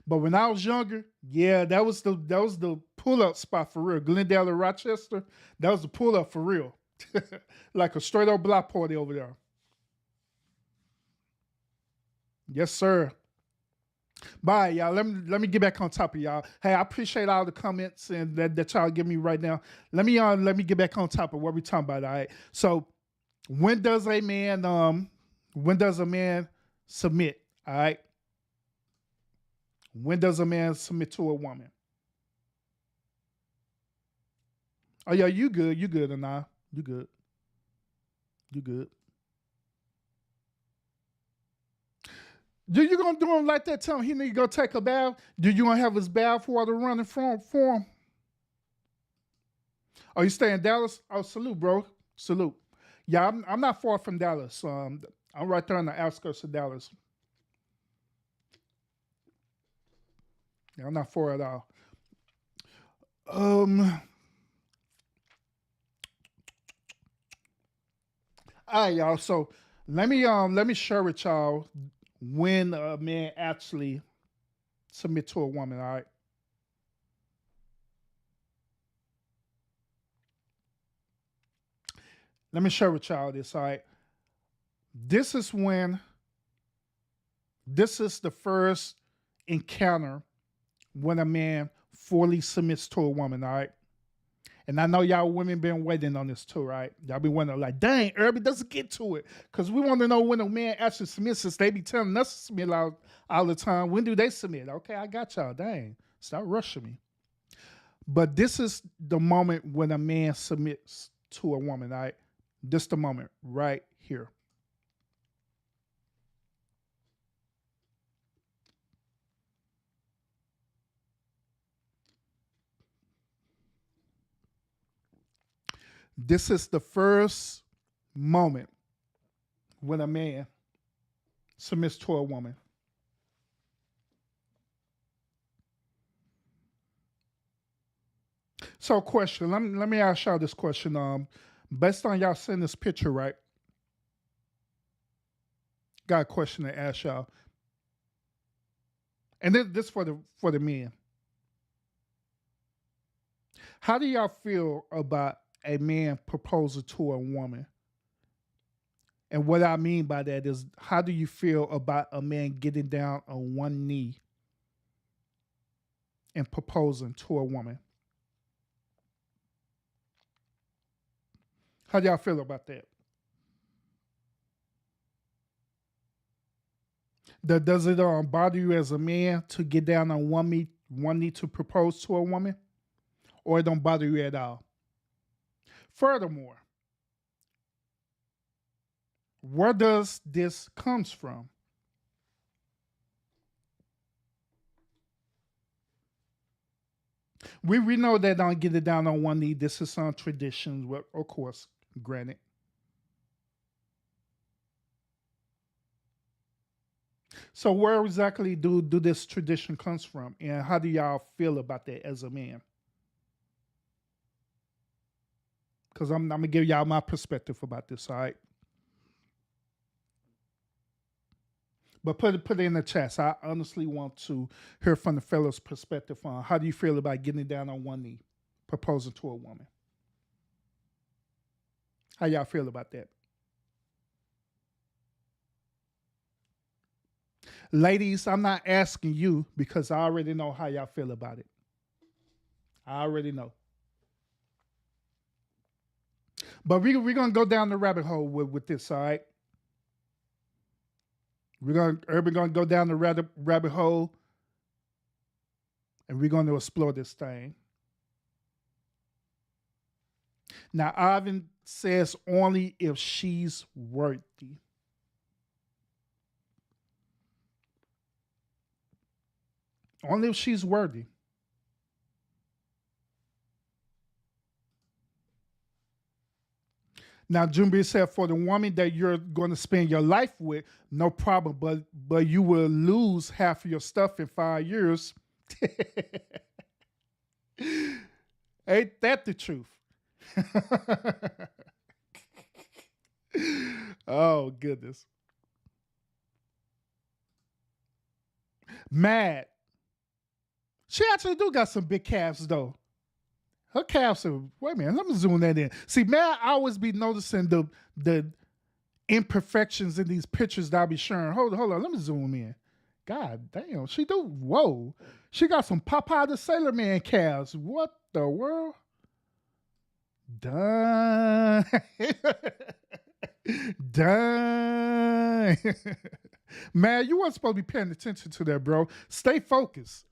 but when I was younger, yeah, that was the pull up spot for real. Glendale and Rochester, that was the pull up for real, like a straight up block party over there. Yes, sir. Bye, y'all. Let me get back on top of y'all. Hey, I appreciate all the comments and that y'all give me right now. Let me get back on top of what we talking about. All right. So when does a man when does a man submit? All right. When does a man submit to a woman? Oh yeah, you good. You good, and you good. You good. Do you gonna do him like that? Tell him he need to go take a bath. Do you gonna have his bath water running for him? Oh, you stay in Dallas? Oh, salute, bro. Salute. Yeah, I'm not far from Dallas. I'm right there on the outskirts of Dallas. Yeah, I'm not far at all. Um, all right, y'all. So let me share with y'all when a man actually submit to a woman. All right. Let me share with y'all this. All right. This is when this is the first encounter when a man fully submits to a woman. All right. And I know y'all women been waiting on this too, right? Y'all been wondering like, dang, Irby doesn't get to it. Because we want to know when a man actually submits, since they be telling us to submit all the time. When do they submit? Okay, I got y'all. Dang, stop rushing me. But this is the moment when a man submits to a woman, all right? This the moment right here. This is the first moment when a man submits to a woman. So, question. Let me ask y'all this question. Based on y'all seeing this picture, right? Got a question to ask y'all, and this for the men. How do y'all feel about a man proposing to a woman? And what I mean by that is, how do you feel about a man getting down on one knee and proposing to a woman? How do y'all feel about that? Does it bother you as a man to get down on one knee to propose to a woman? Or it don't bother you at all? Furthermore, where does this comes from? We know that don't get it down on one knee. This is some traditions, well, of course, granted. So where exactly do this tradition comes from, and how do y'all feel about that as a man? Because I'm gonna give y'all my perspective about this, all right? But put it in the chat. So I honestly want to hear from the fellows' perspective on how do you feel about getting down on one knee, proposing to a woman? How y'all feel about that? Ladies, I'm not asking you because I already know how y'all feel about it. I already know. But we're going to go down the rabbit hole with this, all right? We're going to go down the rabbit hole, and we're going to explore this thing. Now, Ivan says only if she's worthy. Only if she's worthy. Now, Jumbi said, for the woman that you're going to spend your life with, no problem, but you will lose half of your stuff in 5 years. Ain't that the truth? Oh, goodness. Mad. She actually do got some big calves, though. Her calves are, wait a minute, let me zoom that in. See, man, I always be noticing the imperfections in these pictures that I be sharing. Hold on, let me zoom in. God damn, she do, whoa. She got some Popeye the Sailor Man calves. What the world? Done. Done. Man, you weren't supposed to be paying attention to that, bro. Stay focused.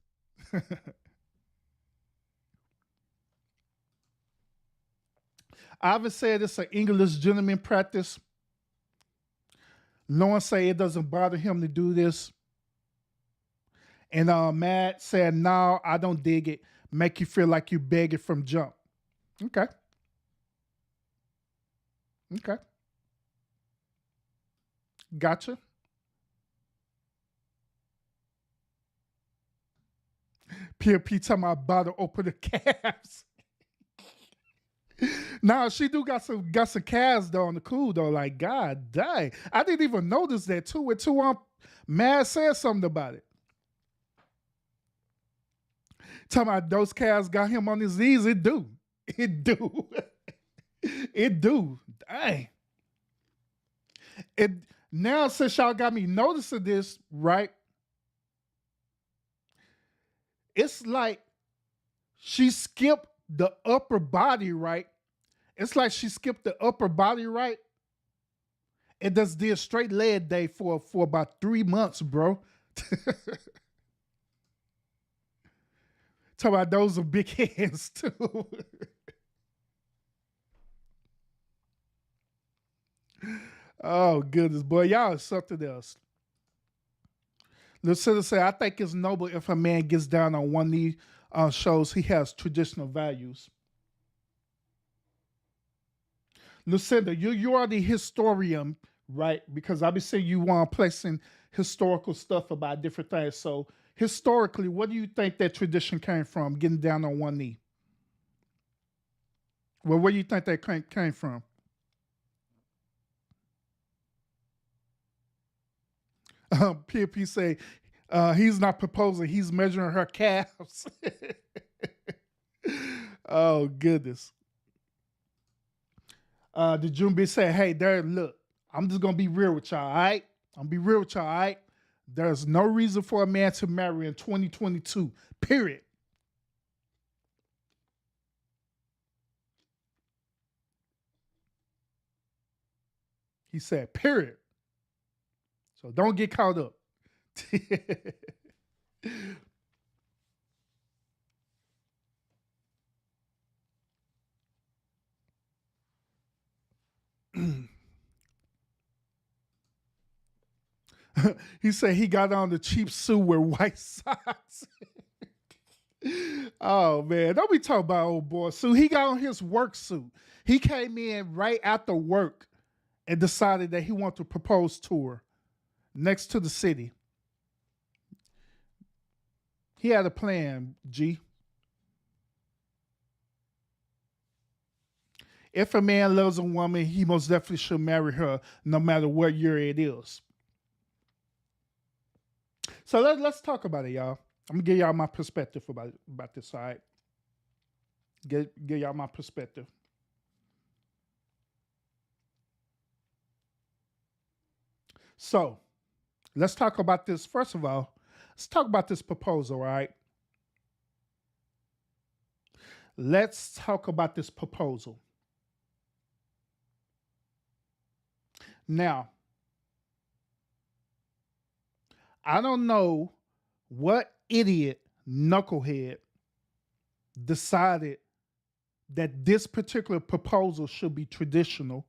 Ivan said it's an English gentleman practice. Lauren say it doesn't bother him to do this. And Matt said, no, I don't dig it. Make you feel like you begging from jump. Okay. Okay. Gotcha. PLP talking about bottle open the calves. Now she do got some calves though on the cool though. Like, God dang. I didn't even notice that too. With two Mad said something about it. Talking about those calves got him on his knees. It do. It do. It do. Dang. It now since y'all got me noticing this, right? It's like she skipped the upper body right. It's like she skipped the upper body right and just did straight leg day for about 3 months, bro. Talk about those are big hands too. Oh goodness, boy, y'all is something else. Lucinda said, I think it's noble if a man gets down on one knee, shows he has traditional values. Lucinda, you are the historian, right? Because I be seeing you placing historical stuff about different things. So historically, what do you think that tradition came from, getting down on one knee? Well, where do you think that came from? PFP say he's not proposing, he's measuring her calves. Oh goodness. The Jumbi said, hey, there, look, I'm just gonna be real with y'all, all right? I'm gonna be real with y'all, all right? There's no reason for a man to marry in 2022, period. He said, period. So don't get caught up. He said he got on the cheap suit with white socks. Oh man, don't be talking about old boy suit. He got on his work suit. He came in right after work and decided that he wanted to propose to her next to the city. He had a plan, G. If a man loves a woman, he most definitely should marry her no matter what year it is. So let's talk about it, y'all. I'm gonna give y'all my perspective about this, all right? Give y'all my perspective. So let's talk about this. First of all, let's talk about this proposal, all right? Let's talk about this proposal. Now, I don't know what idiot knucklehead decided that this particular proposal should be traditional.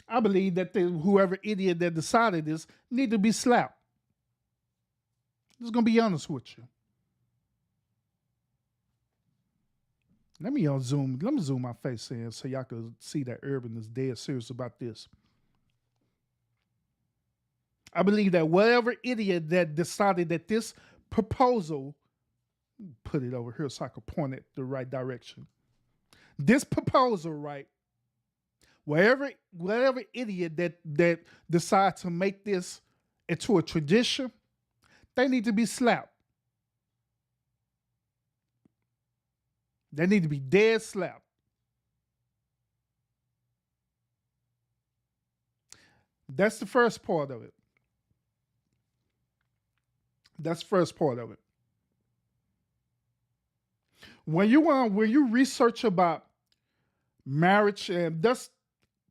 I believe that whoever idiot that decided this need to be slapped. I'm just gonna be honest with you. Let me zoom my face in so y'all can see that Urban is dead serious about this. I believe that whatever idiot that decided that this proposal, put it over here so I can point it the right direction. This proposal, right? Whatever idiot that decides to make this into a tradition, they need to be slapped. They need to be dead slapped. That's the first part of it. That's the first part of it. When you research about marriage and that's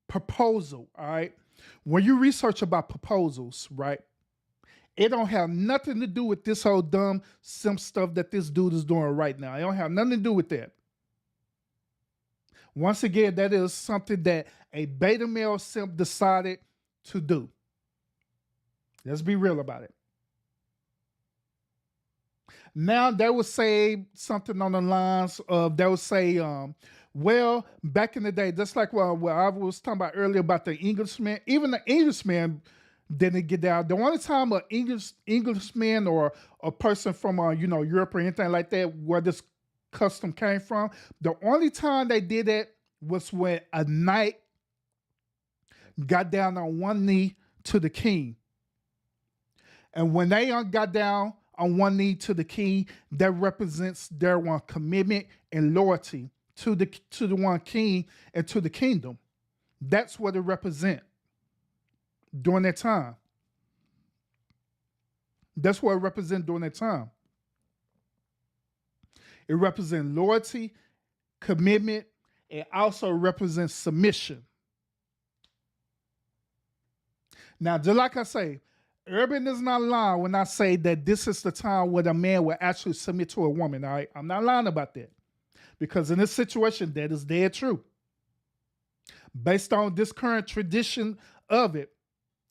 proposal, all right? When you research about proposals, right? It don't have nothing to do with this whole dumb simp stuff that this dude is doing right now. It don't have nothing to do with that. Once again, that is something that a beta male simp decided to do. Let's be real about it. Now they would say something on the lines of, they would say, well, back in the day, just like what I was talking about earlier about the Englishman, even the Englishman didn't get down. The only time an Englishman or a person from Europe or anything like that, where this custom came from, the only time they did it was when a knight got down on one knee to the king. And when they got down on one knee to the king, that represents their one commitment and loyalty to the one king and to the kingdom. That's what it represents during that time. That's what it represents during that time. It represents loyalty, commitment, and also represents submission. Now, just like I say, Urban is not lying when I say that this is the time where a man will actually submit to a woman. All right, I'm not lying about that, because in this situation, that is dead true. Based on this current tradition of it,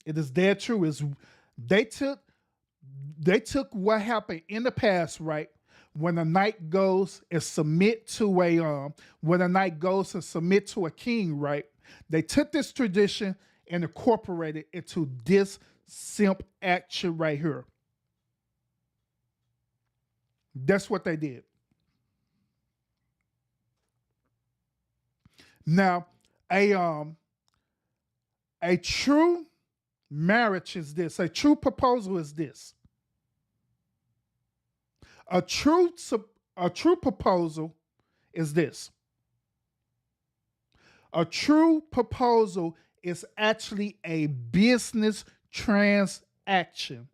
it is dead true. Is they took what happened in the past, right? When a knight goes and submit to when a knight goes and submit to a king, right? They took this tradition and incorporated it into this simp action right here. That's what they did. Now, a true marriage is this. A true proposal is this. A true proposal is this. A true proposal is actually a business transaction.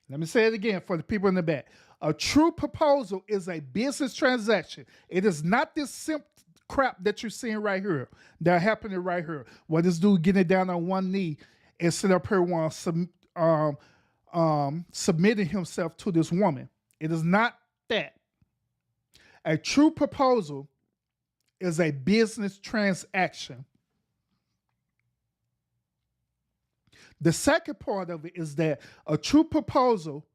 Let me say it again for the people in the back. A true proposal is a business transaction. It is not this simple crap that you're seeing right here, that happening right here. Where this dude getting down on one knee and sit up here submitting himself to this woman. It is not that. A true proposal is a business transaction. The second part of it is that a true proposal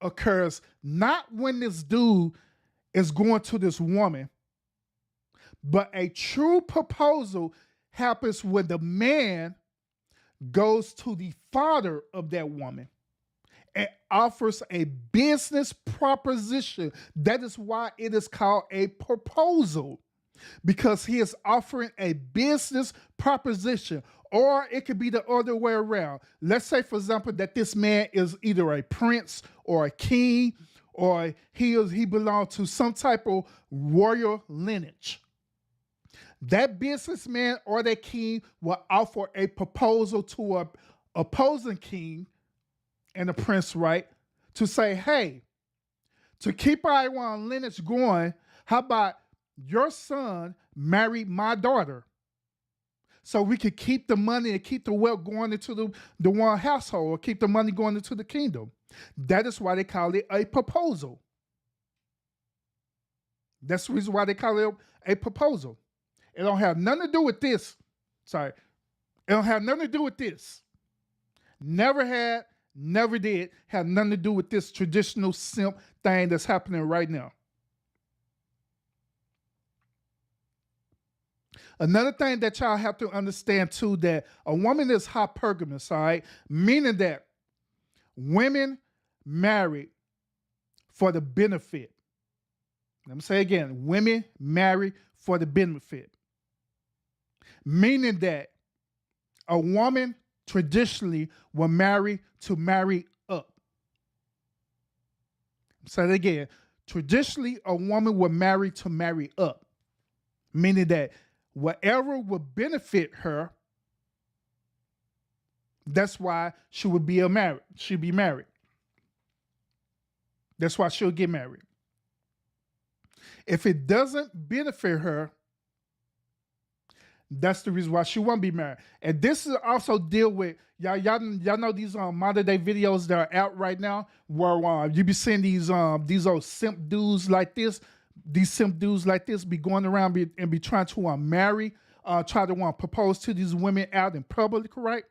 occurs not when this dude is going to this woman, but a true proposal happens when the man goes to the father of that woman and offers a business proposition. That is why it is called a proposal, because he is offering a business proposition. Or it could be the other way around. Let's say, for example, that this man is either a prince or a king, or he belongs to some type of royal lineage. That businessman or that king will offer a proposal to a opposing king and a prince, right? To say, hey, to keep our lineage going, how about your son marry my daughter? So we could keep the money and keep the wealth going into the one household, or keep the money going into the kingdom. That is why they call it a proposal. That's the reason why they call it a proposal. It don't have nothing to do with this. Sorry. It don't have nothing to do with this. Never had, never did have nothing to do with this traditional simp thing that's happening right now. Another thing that y'all have to understand too, that a woman is hypergamous, all right? Meaning that women marry for the benefit. Let me say again, women marry for the benefit. Meaning that a woman traditionally will marry to marry up. Say it again. Traditionally, a woman will marry to marry up. Meaning that whatever will benefit her, that's why she would be married. She'd be married. That's why she'll get married. If it doesn't benefit her, that's the reason why she won't be married. And this is also deal with y'all know these modern day videos that are out right now, where you be seeing these old simp dudes like this. These simp dudes like this be going around and be trying to marry, try to propose to these women out in public, right?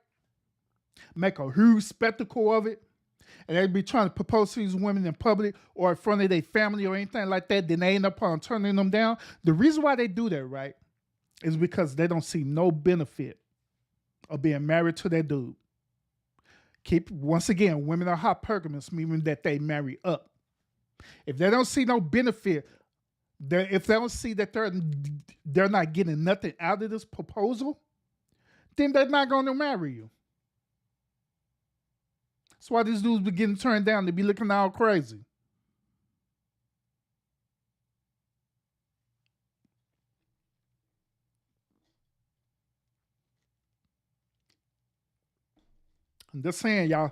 Make a huge spectacle of it. And they be trying to propose to these women in public or in front of their family or anything like that. Then they end up turning them down. The reason why they do that, right, is because they don't see no benefit of being married to that dude. Once again, women are hypergamous, meaning that they marry up. If they don't see no benefit, if they don't see that they're not getting nothing out of this proposal, then they're not going to marry you. That's why these dudes be getting turned down. They be looking all crazy. I'm just saying, y'all.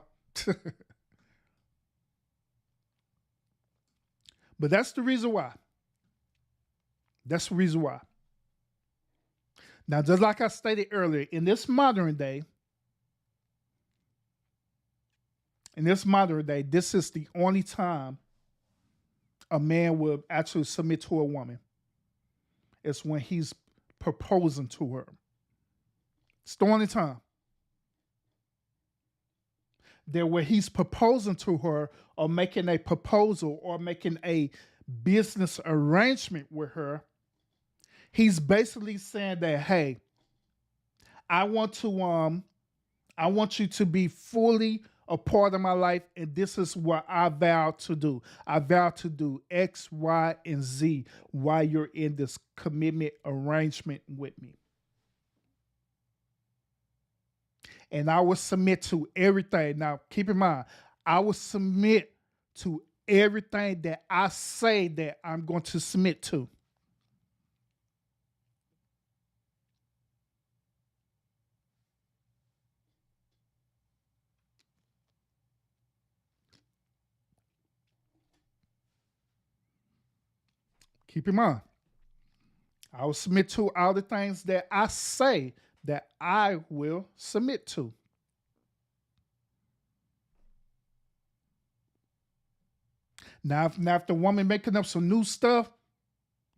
But that's the reason why. That's the reason why. Now, just like I stated earlier, in this modern day, this is the only time a man will actually submit to a woman. It's when he's proposing to her. It's the only time. That where he's proposing to her or making a proposal or making a business arrangement with her, he's basically saying that, hey, I want you to be fully a part of my life, and this is what I vow to do. I vow to do X, Y, and Z while you're in this commitment arrangement with me. And I will submit to everything. Now, keep in mind, I will submit to everything that I say that I'm going to submit to. Keep in mind, I will submit to all the things that I say that I will submit to. Now, if the woman making up some new stuff,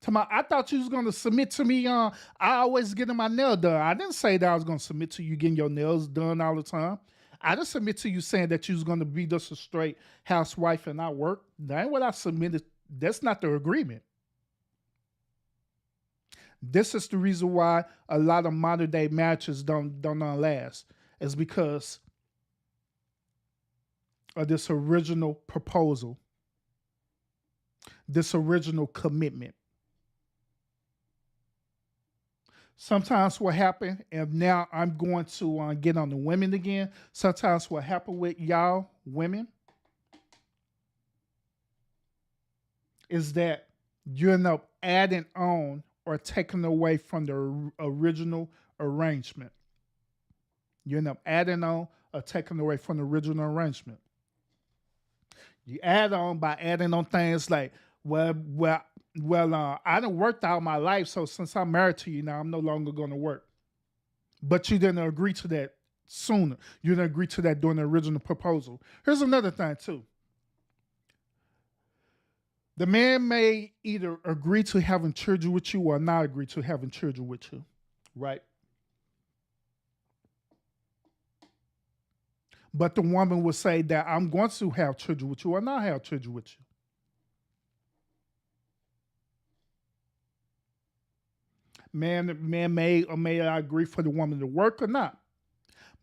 I thought you was going to submit to me. I always getting my nail done. I didn't say that I was going to submit to you getting your nails done all the time. I just submit to you saying that you was going to be just a straight housewife and not work. That ain't what I submitted. That's not the agreement. This is the reason why a lot of modern day marriages don't last. It's because of this original proposal, this original commitment. Sometimes what happened, and now I'm going to get on the women again. Sometimes what happened with y'all women is that you end up adding on or taken away from the original arrangement. You end up adding on or taking away from the original arrangement. You add on by adding on things like, I done worked all my life, so since I'm married to you now, I'm no longer going to work. But you didn't agree to that sooner. You didn't agree to that during the original proposal. Here's another thing too. The man may either agree to having children with you or not agree to having children with you, right? But the woman will say that I'm going to have children with you or not have children with you. Man may or may not agree for the woman to work or not.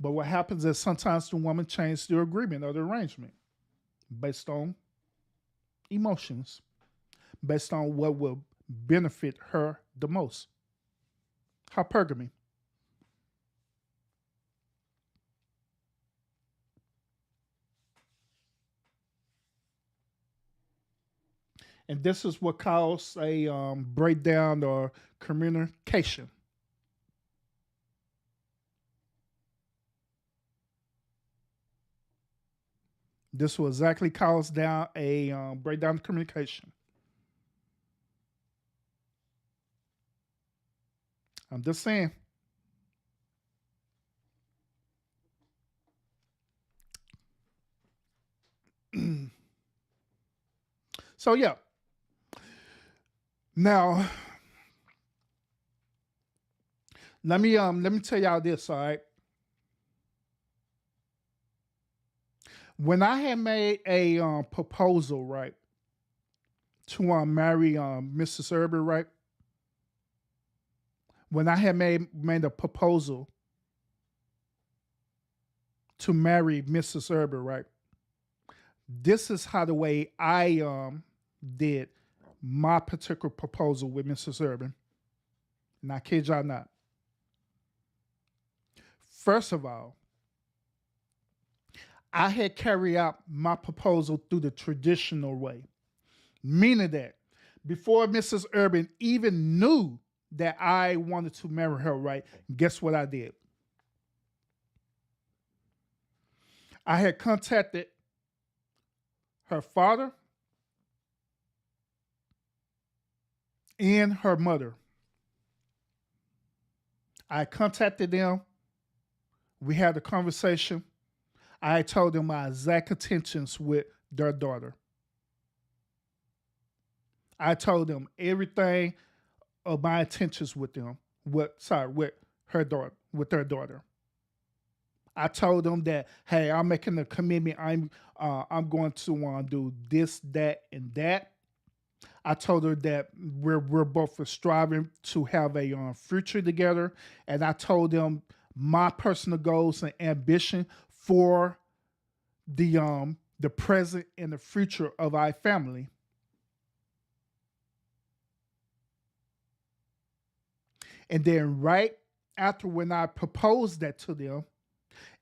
But what happens is sometimes the woman changes the agreement or the arrangement based on emotions, based on what will benefit her the most. Hypergamy. And this is what causes a breakdown or communication. This will exactly cause down a breakdown of communication. I'm just saying. So yeah. Now, let me tell y'all this, all right? When I had made a proposal, right, to marry Mrs. Urban, right? When I had made a proposal to marry Mrs. Urban, right? This is how the way I did my particular proposal with Mrs. Urban. And I kid y'all not. First of all, I had carried out my proposal through the traditional way, meaning that before Mrs. Urban even knew that I wanted to marry her, right? Guess what I did? I had contacted her father, and her mother. I contacted them. We had a conversation. I told them my exact intentions with their daughter. I told them everything of my intentions with them. With her daughter, with their daughter. I told them that, hey, I'm making a commitment. I'm going to do this, that, and that. I told her that we're both striving to have a future together, and I told them my personal goals and ambition for the present and the future of our family. And then right after when I proposed that to them,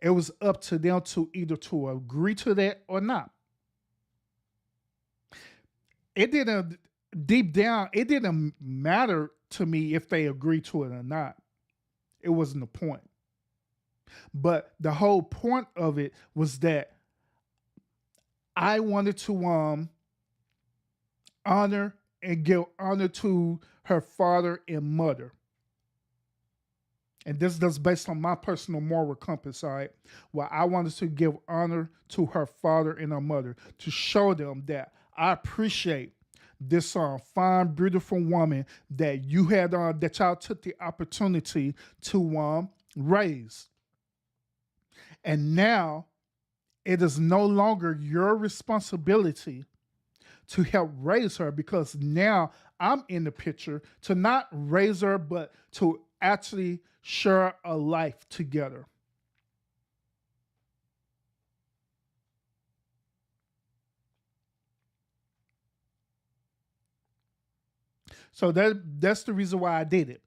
it was up to them to either to agree to that or not. It didn't deep down, it didn't matter to me if they agreed to it or not. It wasn't the point. But the whole point of it was that I wanted to honor and give honor to her father and mother. And this is based on my personal moral compass, all right? Well, I wanted to give honor to her father and her mother to show them that I appreciate this fine, beautiful woman that you had that y'all took the opportunity to raise. And now it is no longer your responsibility to help raise her, because now I'm in the picture to not raise her, but to actually share a life together. So that's the reason why I did it.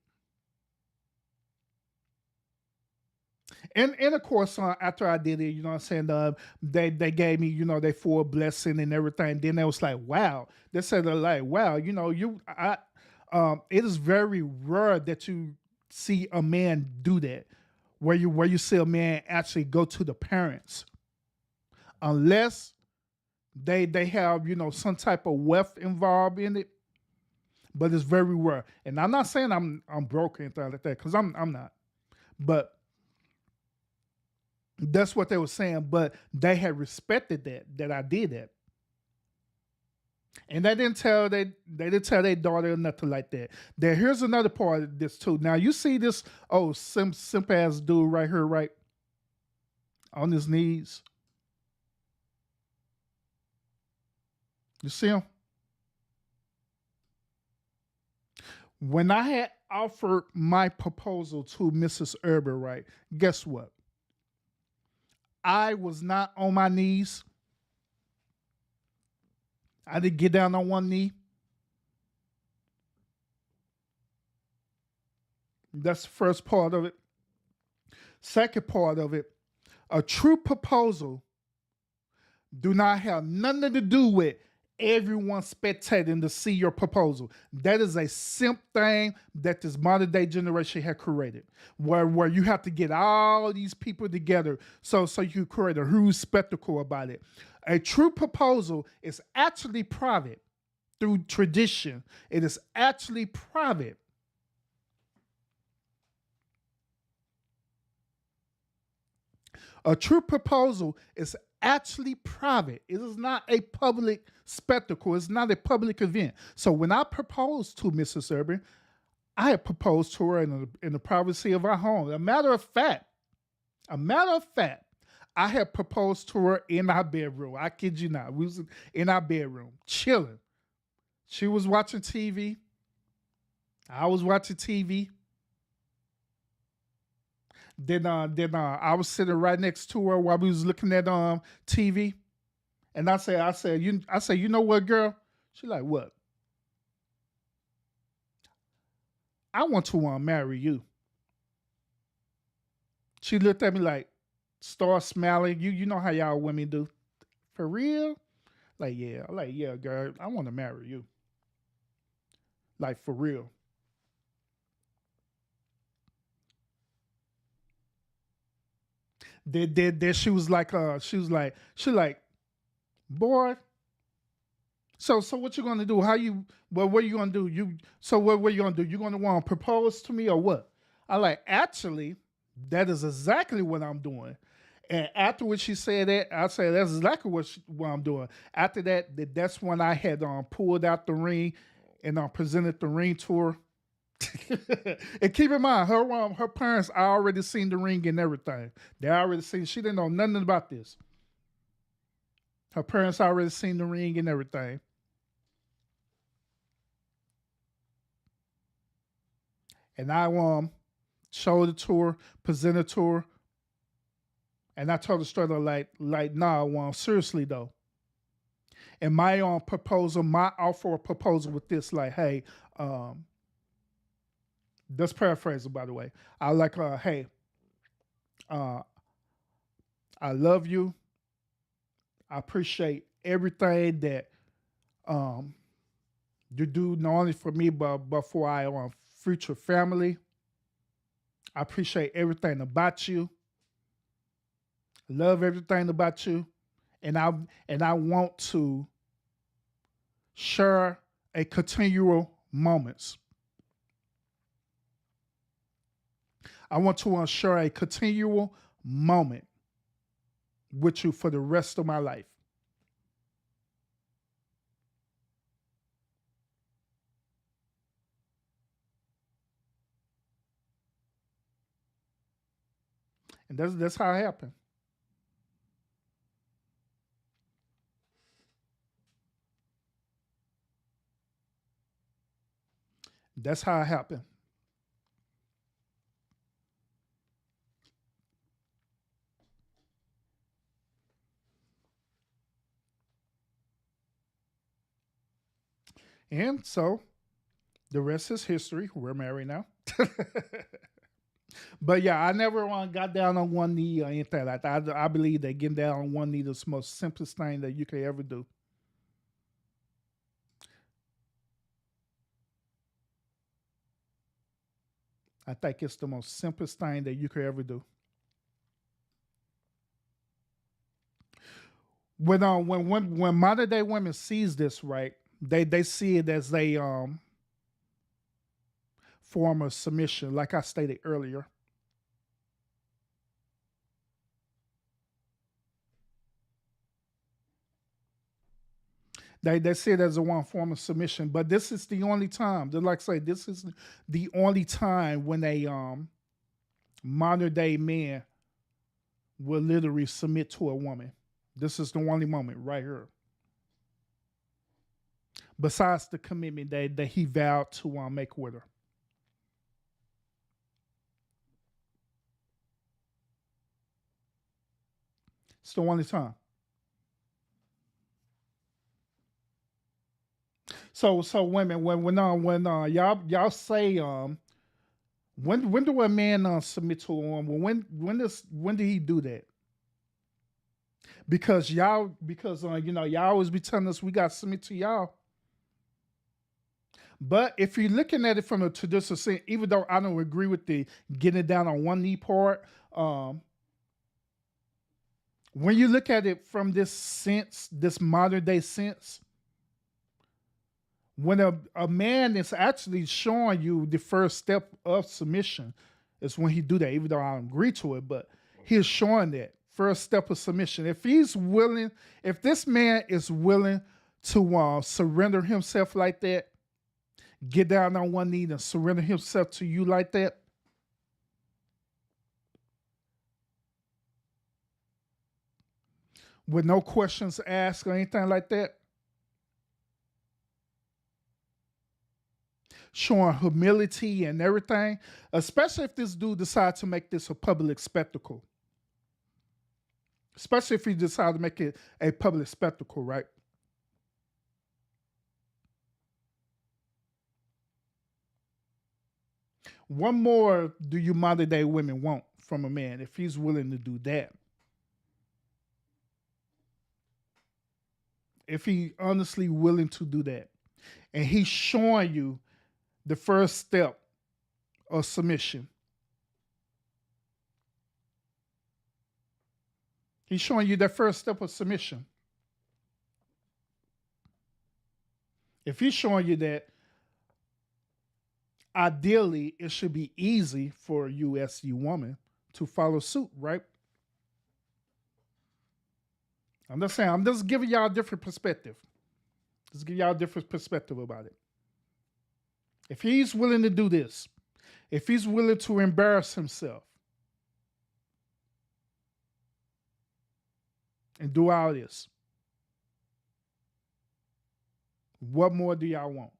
And of course, after I did it, you know what I'm saying, they gave me, they full blessing and everything. Then they was like, wow. They said, like, wow, it is very rare that you see a man do that, where you see a man actually go to the parents, unless they have some type of wealth involved in it. But it's very rare. And I'm not saying I'm broke or anything like that, because I'm not. But that's what they were saying. But they had respected that I did that. And they didn't tell their daughter or nothing like that. Then here's another part of this too. Now you see this simp ass dude right here, right? On his knees. You see him? When I had offered my proposal to Mrs. Urban, right, guess what? I was not on my knees. I didn't get down on one knee. That's the first part of it. Second part of it, a true proposal do not have nothing to do with everyone spectating to see your proposal. That is a simp thing that this modern day generation had created, where you have to get all these people together so you create a huge spectacle about it. A true proposal is actually private through tradition. It is actually private. A true proposal is actually private. It is not a public spectacle. It's not a public event. So when I proposed to Mrs. Urban, I had proposed to her in the privacy of our home. A matter of fact, I had proposed to her in our bedroom. I kid you not. We was in our bedroom, chilling. She was watching TV. I was watching TV. Then I was sitting right next to her while we was looking at TV, and I said, you know what, girl? She like, what? I want to marry you. She looked at me like, start smiling. You know how y'all women do. For real? Like, yeah. I'm like, yeah, girl, I want to marry you. Like, for real. Then she was like, boy, So what you gonna do? What are you gonna do? What are you gonna do? You gonna want to propose to me or what? I like, actually, that is exactly what I'm doing. And afterwards she said that, I said that's exactly what I'm doing. After that's when I had pulled out the ring and presented the ring to her. And keep in mind, her parents already seen the ring and everything. They already seen. She didn't know nothing about this. Her parents already seen the ring and everything. And I showed it to her, presented to her, and I told her straight up like, nah, seriously though. And my proposal, my offer of proposal with this, like, hey, that's paraphrasing by the way. I like, hey, I love you. I appreciate everything that you do, not only for me, but for our future family. I appreciate everything about you. Love everything about you. And I want to share a continual moments. I want to share a continual moment with you for the rest of my life. And that's how it happened. That's how it happened. And so the rest is history. We're married now. But yeah, I never got down on one knee or anything like that. I believe that getting down on one knee is the most simplest thing that you could ever do. I think it's the most simplest thing that you could ever do. When modern day women sees this, right, they see it as a form of submission, like I stated earlier. They see it as a one form of submission, but this is the only time. They like say this is the only time when a modern day man will literally submit to a woman. This is the only moment right here. Besides the commitment that he vowed to make with her. It's the only time. So women, y'all say when do a man submit to a woman? When did he do that? Because y'all always be telling us we got to submit to y'all. But if you're looking at it from a traditional sense, even though I don't agree with the getting it down on one knee part, when you look at it from this sense, this modern day sense, when a man is actually showing you the first step of submission, is when he do that, even though I don't agree to it, but he's showing that first step of submission. If he's willing, if this man is willing to surrender himself like that, get down on one knee and surrender himself to you like that, with no questions asked or anything like that, showing humility and everything, especially if this dude decides to make this a public spectacle. Especially if he decides to make it a public spectacle, right? What more do you modern day women want from a man if he's willing to do that? If he honestly willing to do that. And he's showing you the first step of submission. He's showing you that first step of submission. If he's showing you that, ideally, it should be easy for you as the woman to follow suit, right? I'm just saying, I'm just giving y'all a different perspective. Just give y'all a different perspective about it. If he's willing to do this, if he's willing to embarrass himself and do all this, what more do y'all want?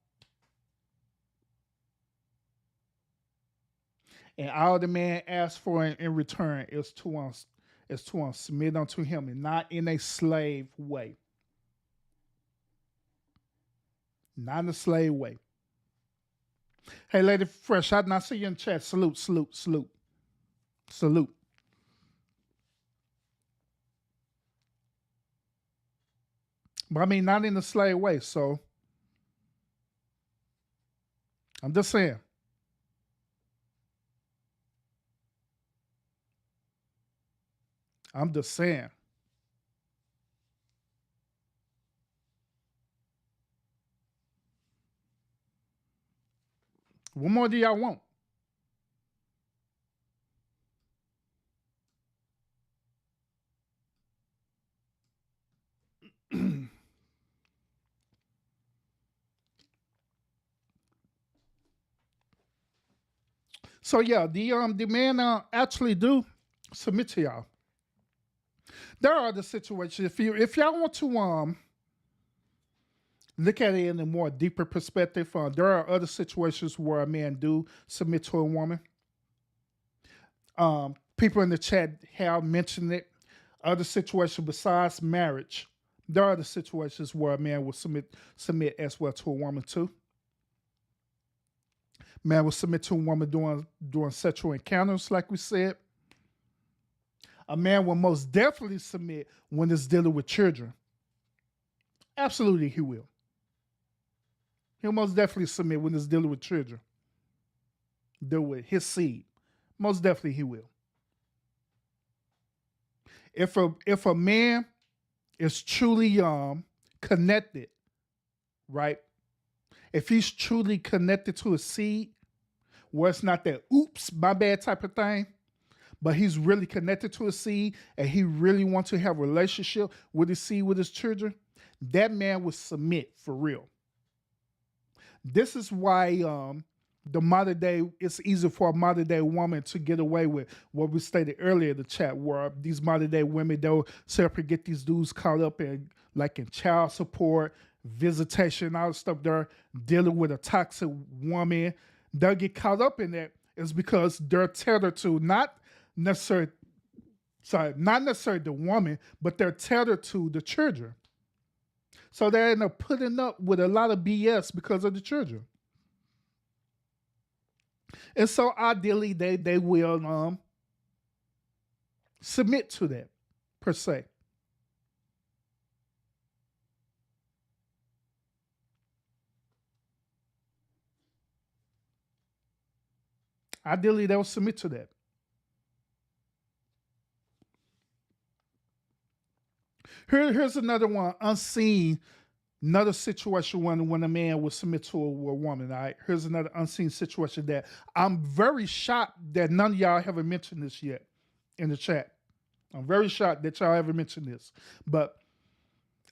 And all the man asks for in return is to submit unto him, and not in a slave way. Not in a slave way. Hey, Lady Fresh, I did not see you in chat. Salute, salute, salute. Salute. But I mean, not in a slave way, so I'm just saying. I'm just saying. What more do y'all want? So yeah, the men actually do submit to y'all. There are other situations. If y'all want to look at it in a more deeper perspective, there are other situations where a man do submit to a woman. People in the chat have mentioned it. Other situations besides marriage, there are other situations where a man will submit as well to a woman too. Man will submit to a woman during sexual encounters, like we said. A man will most definitely submit when it's dealing with children. Absolutely, he will. He'll most definitely submit when it's dealing with children. Deal with his seed. Most definitely, he will. If a man is truly connected, right? If he's truly connected to a seed, where it's not that oops, my bad type of thing, but he's really connected to a seed and he really wants to have a relationship with his seed, with his children, that man will submit for real. This is why the modern day, it's easy for a modern day woman to get away with what we stated earlier in the chat, where these modern day women, they'll separate, get these dudes caught up in child support, visitation, all the stuff. They're dealing with a toxic woman. They'll get caught up in that is because they're tethered to not necessarily the woman, but they're tethered to the children. So they end up putting up with a lot of BS because of the children. And so ideally they will submit to that, per se. Ideally they'll submit to that. Here's another one, unseen, another situation when a man will submit to a woman. All right, here's another unseen situation that I'm very shocked that none of y'all haven't mentioned this yet in the chat. I'm very shocked that y'all haven't mentioned this. But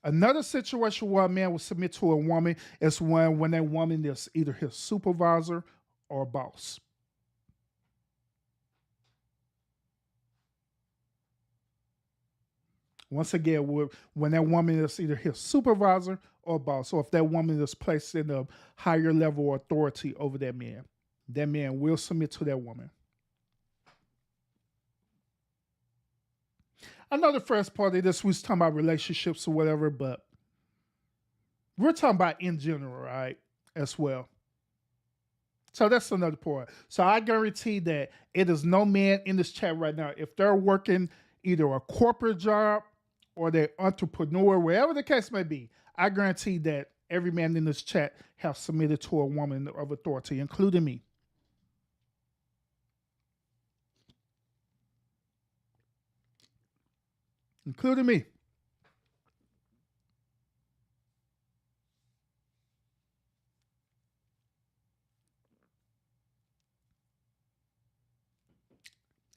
another situation where a man will submit to a woman is when that woman is either his supervisor or boss. Once again, when that woman is either his supervisor or boss, or if that woman is placed in a higher level of authority over that man will submit to that woman. I know the first part of this, we was talking about relationships or whatever, but we're talking about in general, right, as well. So that's another part. So I guarantee that it is no man in this chat right now, if they're working either a corporate job or they're entrepreneur, wherever the case may be, I guarantee that every man in this chat has submitted to a woman of authority, including me. Including me.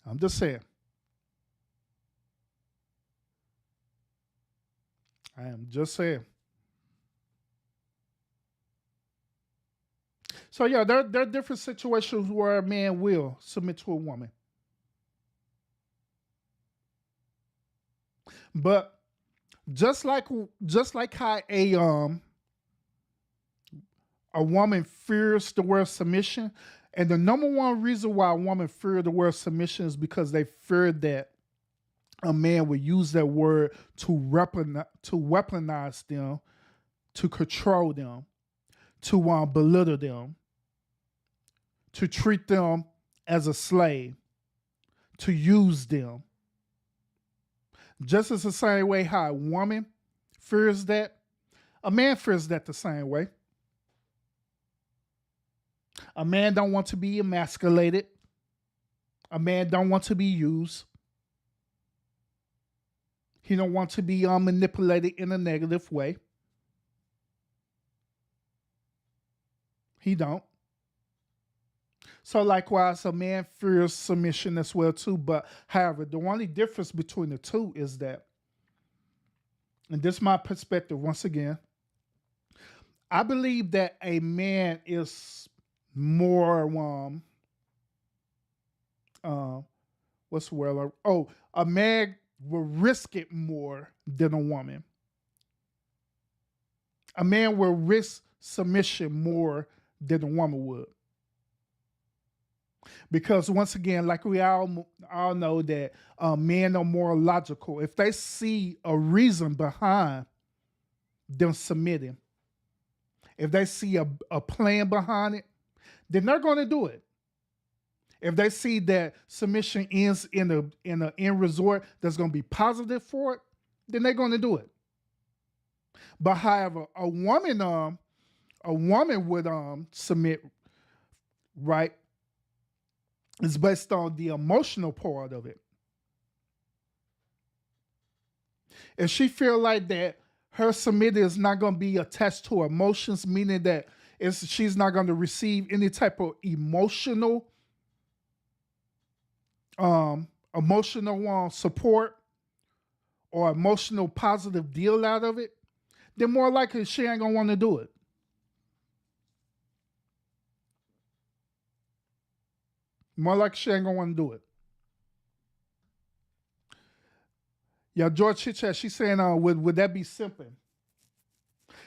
I'm just saying. I am just saying. So yeah, there are different situations where a man will submit to a woman. But just like how a woman fears the word submission, and the number one reason why a woman fears the word submission is because they fear that a man would use that word to weaponize them, to control them, to belittle them, to treat them as a slave, to use them. Just as the same way how a woman fears that, a man fears that the same way. A man don't want to be emasculated. A man don't want to be used. He don't want to be manipulated in a negative way. He don't. So likewise, a man fears submission as well too. But however, the only difference between the two is that, and this is my perspective once again, I believe that a man is more what's the word? Oh, a man will risk it more than a woman. A man will risk submission more than a woman would. Because once again, like we all know that men are more logical. If they see a reason behind them submitting, if they see a plan behind it, then they're going to do it. If they see that submission ends in an end resort that's going to be positive for it, then they're going to do it. But however, a woman would submit, right? It's based on the emotional part of it. If she feel like that her submitting is not going to be attached to emotions, meaning that she's not going to receive any type of emotional support or emotional positive deal out of it, then more likely she ain't going to want to do it. More likely she ain't going to want to do it. Yeah, George Chit Chat, she's saying, would that be simping?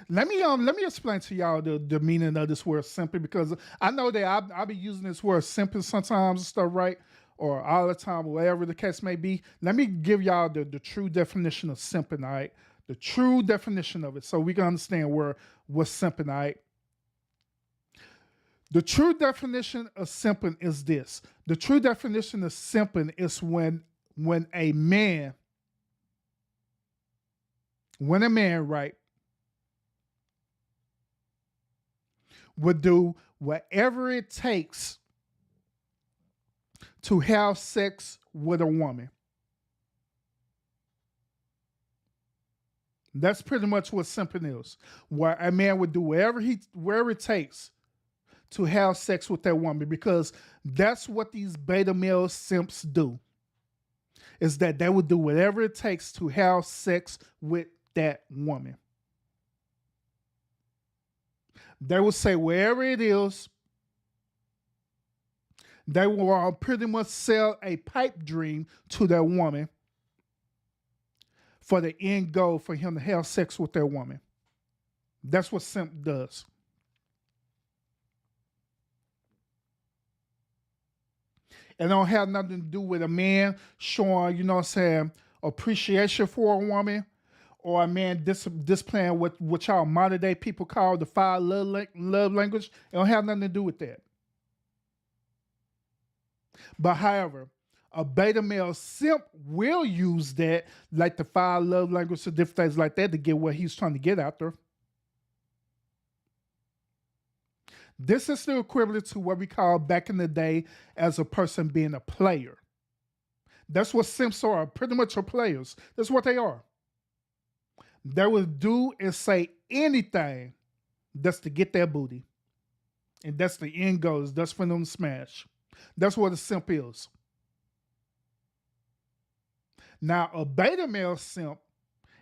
Let me explain to y'all the meaning of this word simping, because I know that I'll be using this word simping sometimes and stuff, right? Or all the time, whatever the case may be. Let me give y'all the true definition of simping, all right? The true definition of it, so we can understand what's simping, all right? The true definition of simping is this. The true definition of simping is when a man, right, would do whatever it takes to have sex with a woman. That's pretty much what simping is. Where a man would do wherever it takes to have sex with that woman, because that's what these beta male simps do. Is that they would do whatever it takes to have sex with that woman. They will say wherever it is, they will pretty much sell a pipe dream to that woman for the end goal for him to have sex with that woman. That's what simp does. It don't have nothing to do with a man showing, appreciation for a woman, or a man displaying what y'all modern day people call the five love language. It don't have nothing to do with that. But however, a beta male simp will use that, like the five love language or different things like that, to get what he's trying to get after. This is the equivalent to what we call back in the day as a person being a player. That's what simps are, pretty much are players. That's what they are. They will do and say anything that's to get their booty. And that's the end goal, that's for them to smash. That's what a simp is. Now, a beta male simp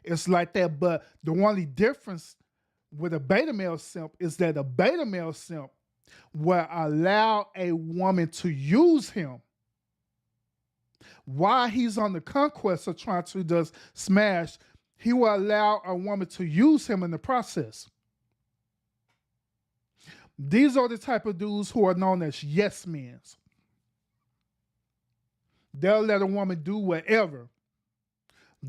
is like that, but the only difference with a beta male simp is that a beta male simp will allow a woman to use him while he's on the conquest of trying to just smash. He will allow a woman to use him in the process. These are the type of dudes who are known as yes men. They'll let a woman do whatever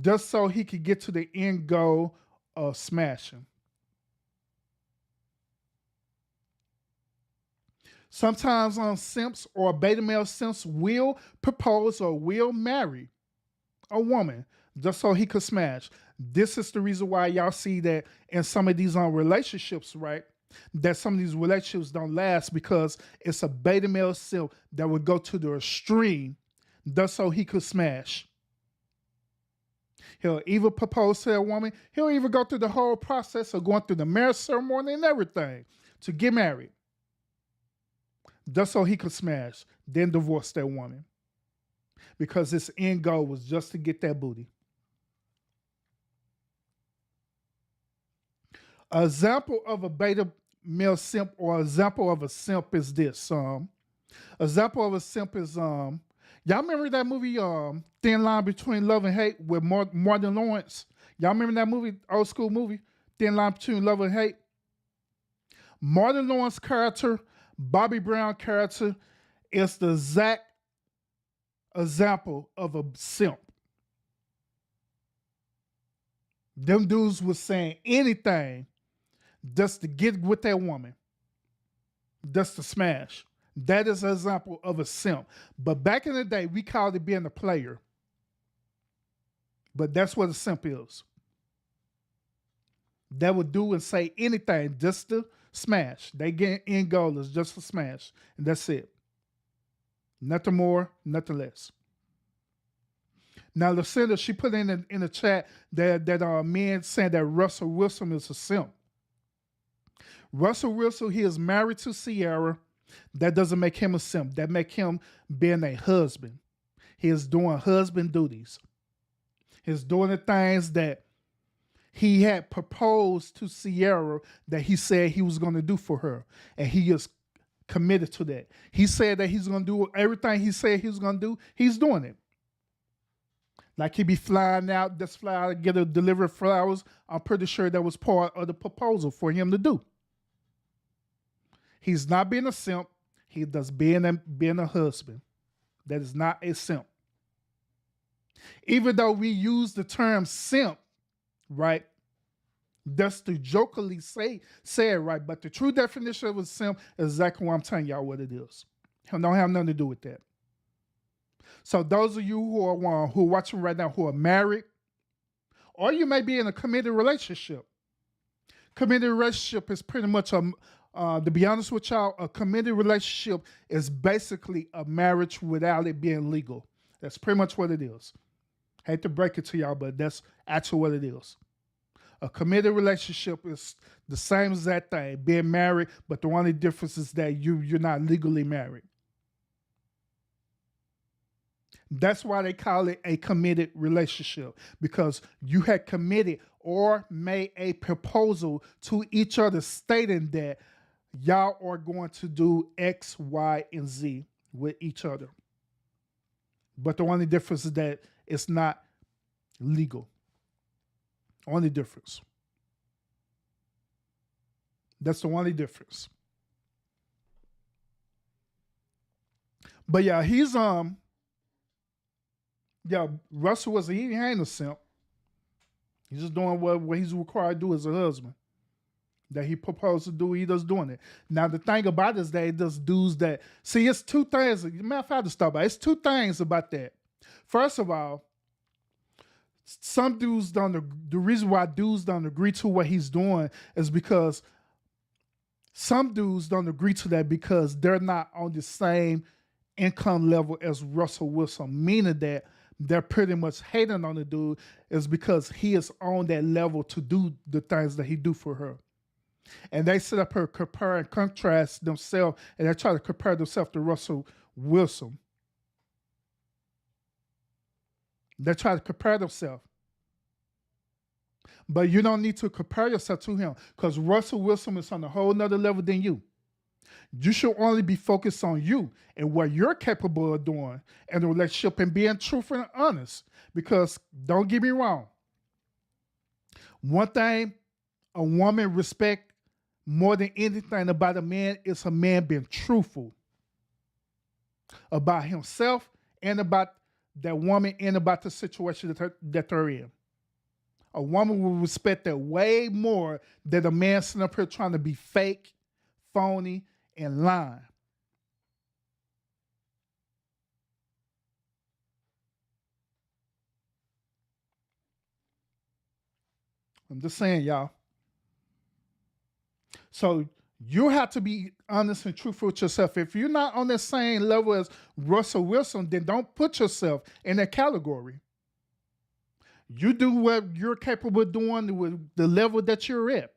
just so he could get to the end goal of smashing. Sometimes simps or beta male simps will propose or will marry a woman just so he could smash. This is the reason why y'all see that in some of these relationships, right? That some of these relationships don't last, because it's a beta male simp that would go to the extreme just so he could smash. He'll either propose to a woman, he'll even go through the whole process of going through the marriage ceremony and everything to get married, just so he could smash, then divorce that woman, because his end goal was just to get that booty. An example of a beta male simp or example of a simp is this. Example of a simp is y'all remember that movie Thin Line Between Love and Hate with Martin Lawrence? Y'all remember that movie, old school movie, Thin Line Between Love and Hate? Martin Lawrence character, Bobby Brown character is the exact example of a simp. Them dudes was saying anything just to get with that woman, just to smash. That is an example of a simp. But back in the day, we called it being a player. But that's what a simp is. They would do and say anything just to smash. They get end goal is just to smash. And that's it. Nothing more, nothing less. Now, Lucinda, she put in the chat that men saying that Russell Wilson is a simp. Russell Wilson, he is married to Sierra. That doesn't make him a simp. That make him being a husband. He is doing husband duties. He's doing the things that he had proposed to Sierra that he said he was going to do for her. And he is committed to that. He said that he's going to do everything he said he was going to do. He's doing it. Like he be flying out, just fly out and get her deliver flowers. I'm pretty sure that was part of the proposal for him to do. He's not being a simp. He does being a husband. That is not a simp. Even though we use the term simp, right, just to jokingly say it, right, but the true definition of a simp is exactly what I'm telling y'all what it is. It don't have nothing to do with that. So those of you who are watching right now who are married, or you may be in a committed relationship. Committed relationship is pretty much to be honest with y'all, a committed relationship is basically a marriage without it being legal. That's pretty much what it is. Hate to break it to y'all, but that's actually what it is. A committed relationship is the same as that thing, being married, but the only difference is that you're not legally married. That's why they call it a committed relationship, because you had committed or made a proposal to each other stating that y'all are going to do X, Y, and Z with each other. But the only difference is that it's not legal. Only difference. That's the only difference. But yeah, Russell he ain't a simp. He's just doing what he's required to do as a husband. That he proposed to do, he just doing it. Now, the thing about it is that it does dudes that, see, it's two things. Matter of fact, to start by, it's two things about that. First of all, some dudes the reason why dudes don't agree to what he's doing is because some dudes don't agree to that because they're not on the same income level as Russell Wilson, meaning that they're pretty much hating on the dude is because he is on that level to do the things that he do for her. And they sit up here, compare and contrast themselves, and they try to compare themselves to Russell Wilson. They try to compare themselves. But you don't need to compare yourself to him because Russell Wilson is on a whole nother level than you. You should only be focused on you and what you're capable of doing in a relationship and being truthful and honest. Because don't get me wrong, one thing a woman respect more than anything about a man is a man being truthful about himself and about that woman and about the situation that they're in. A woman will respect that way more than a man sitting up here trying to be fake, phony, and lying. I'm just saying, y'all. So you have to be honest and truthful with yourself. If you're not on the same level as Russell Wilson, then don't put yourself in that category. You do what you're capable of doing with the level that you're at.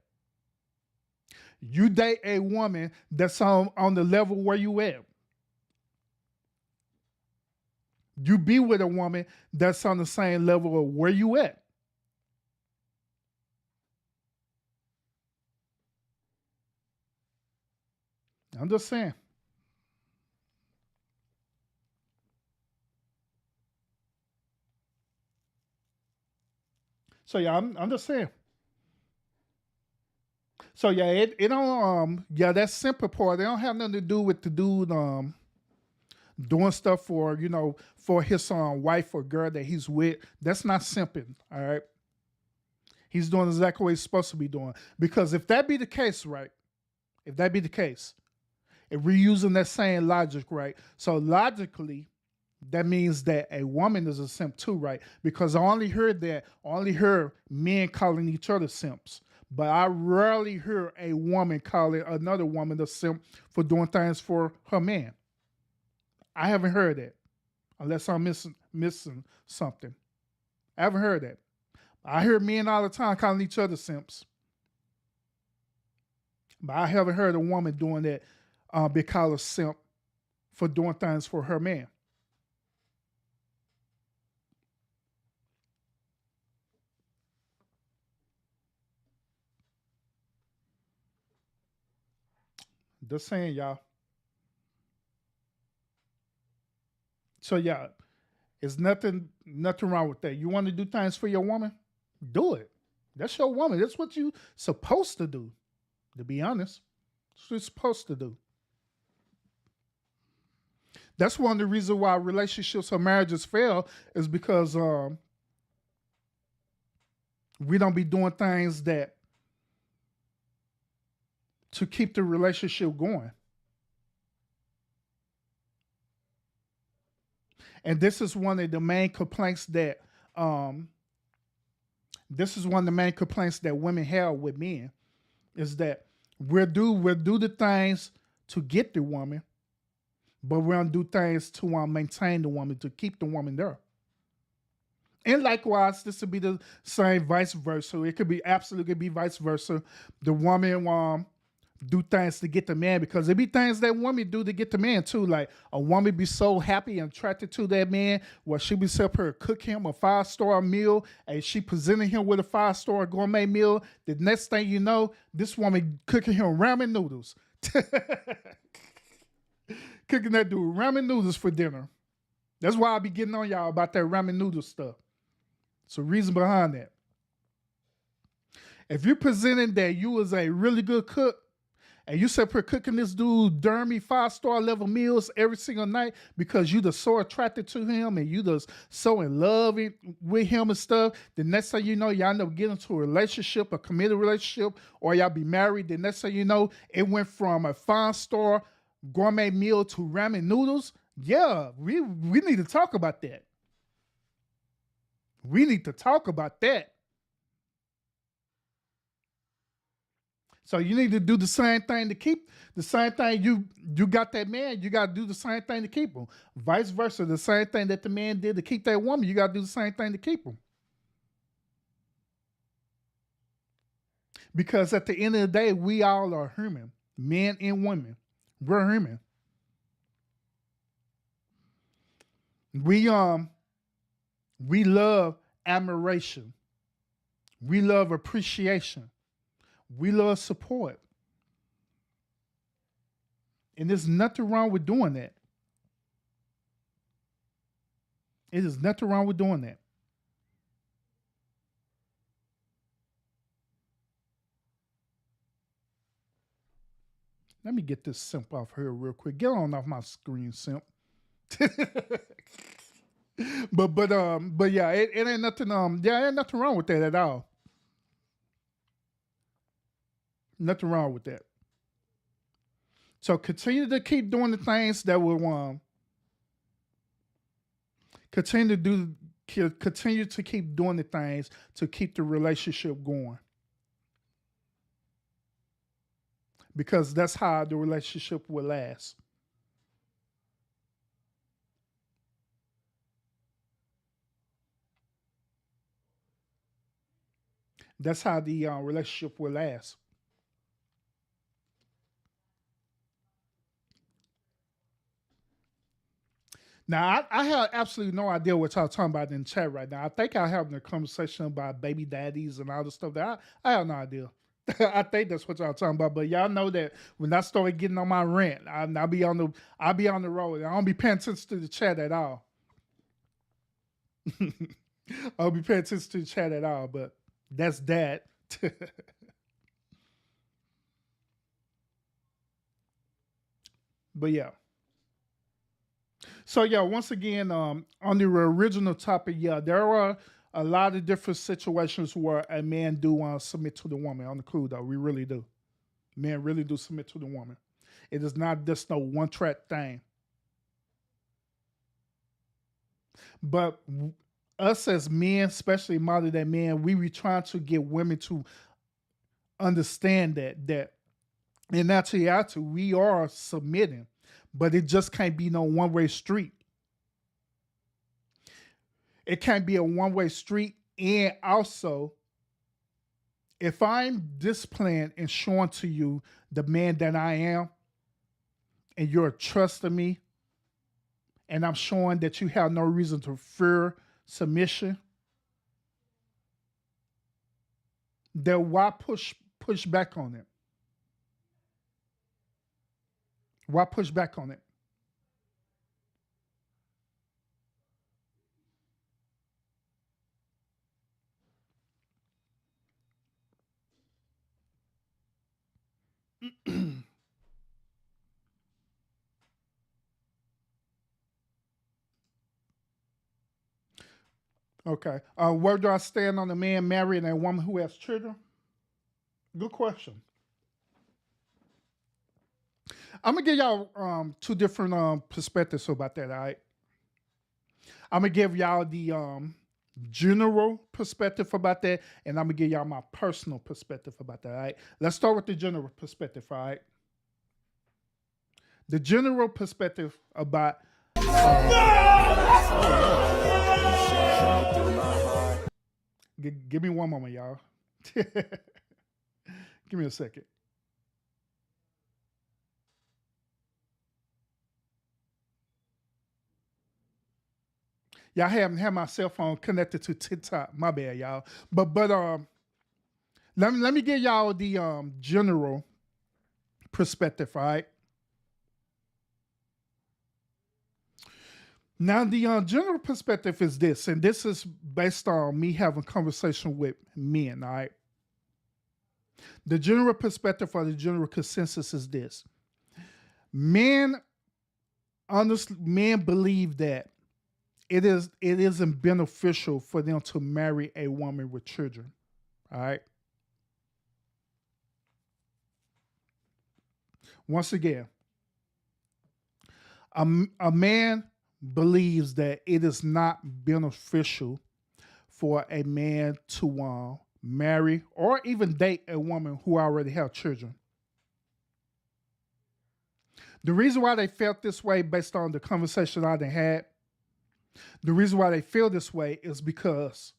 You date a woman that's on the level where you at. You be with a woman that's on the same level of where you at. I'm just saying. So yeah, I'm just saying. So yeah, it don't that simple part. It don't have nothing to do with the dude doing stuff for for his wife or girl that he's with. That's not simping. All right. He's doing exactly what he's supposed to be doing. Because if that be the case, right? If that be the case, if we're using that same logic, right? So logically, that means that a woman is a simp too, right? Because I only heard men calling each other simps. But I rarely hear a woman calling another woman a simp for doing things for her man. I haven't heard that. Unless I'm missing something. I haven't heard that. I hear men all the time calling each other simps. But I haven't heard a woman doing that, be called a simp for doing things for her man. Just saying, y'all. So yeah, it's nothing wrong with that. You want to do things for your woman? Do it. That's your woman. That's what you supposed to do. To be honest, that's what you're supposed to do. That's one of the reasons why relationships or marriages fail is because we don't be doing things that to keep the relationship going. And this is one of the main complaints that women have with men is that we'll do the things to get the woman, but we don't do things to maintain the woman, to keep the woman there. And likewise, this would be the same vice versa. It could be absolutely be vice versa. The woman do things to get the man because there be things that women do to get the man too. Like a woman be so happy and attracted to that man where she be up here cook him a 5-star meal and she presenting him with a 5-star gourmet meal. The next thing you know, this woman cooking him ramen noodles. Cooking that dude ramen noodles for dinner. That's why I be getting on y'all about that ramen noodle stuff. It's a reason behind that. If you're presenting that you was a really good cook, and you said for cooking this dude dermy 5-star level meals every single night because you just so attracted to him and you just so in love with him and stuff, the next thing you know, y'all end up getting into a relationship, a committed relationship, or y'all be married. The next thing you know, it went from a 5-star gourmet meal to ramen noodles. Yeah, we need to talk about that. We need to talk about that. So you need to do the same thing to keep the same thing you got that man, you got to do the same thing to keep him. Vice versa, the same thing that the man did to keep that woman, you got to do the same thing to keep him. Because at the end of the day, we all are human, men and women. We're human. We love admiration. We love appreciation. We love support. And there's nothing wrong with doing that. It is nothing wrong with doing that. Let me get this simp off here real quick. Get on off my screen, simp. but yeah, it ain't nothing ain't nothing wrong with that at all. Nothing wrong with that. So continue to keep doing the things that will continue to keep doing the things to keep the relationship going. Because that's how the relationship will last. That's how the relationship will last. Now, I have absolutely no idea what y'all talking about in the chat right now. I think I'm having a conversation about baby daddies and all the stuff that I have no idea. I think that's what y'all talking about. But y'all know that when I started getting on my rant, I'll be on the road. I don't be paying attention to the chat at all. I'll be paying attention to the chat at all. But that's that. But yeah. So yeah, once again, on the original topic, yeah, there are a lot of different situations where a man do submit to the woman. On the cool though, we really do. Men really do submit to the woman. It is not just no one track thing. But us as men, especially modern day men, we be trying to get women to understand that in actuality we are submitting, but it just can't be no one-way street. It can't be a one-way street. And also, if I'm displaying and showing to you the man that I am, and you're trusting me, and I'm showing that you have no reason to fear submission, then why push back on it? Why push back on it? Okay. Where do I stand on a man marrying a woman who has children? Good question. I'm gonna give y'all two different perspectives about that. All right. I'm gonna give y'all the general perspective about that, and I'm gonna give y'all my personal perspective about that. All right. Let's start with the general perspective. All right. The general perspective about. Give me one moment, y'all. Give me a second. Y'all haven't had my cell phone connected to TikTok. My bad, y'all. But let me give y'all the general perspective, all right? Now, the general perspective is this, and this is based on me having conversation with men, all right? The general perspective or the general consensus is this. Men believe that it isn't beneficial for them to marry a woman with children, all right? Once again, a man believes that it is not beneficial for a man to marry or even date a woman who already have children. The reason why they felt this way based on the conversation I done had, the reason why they feel this way is because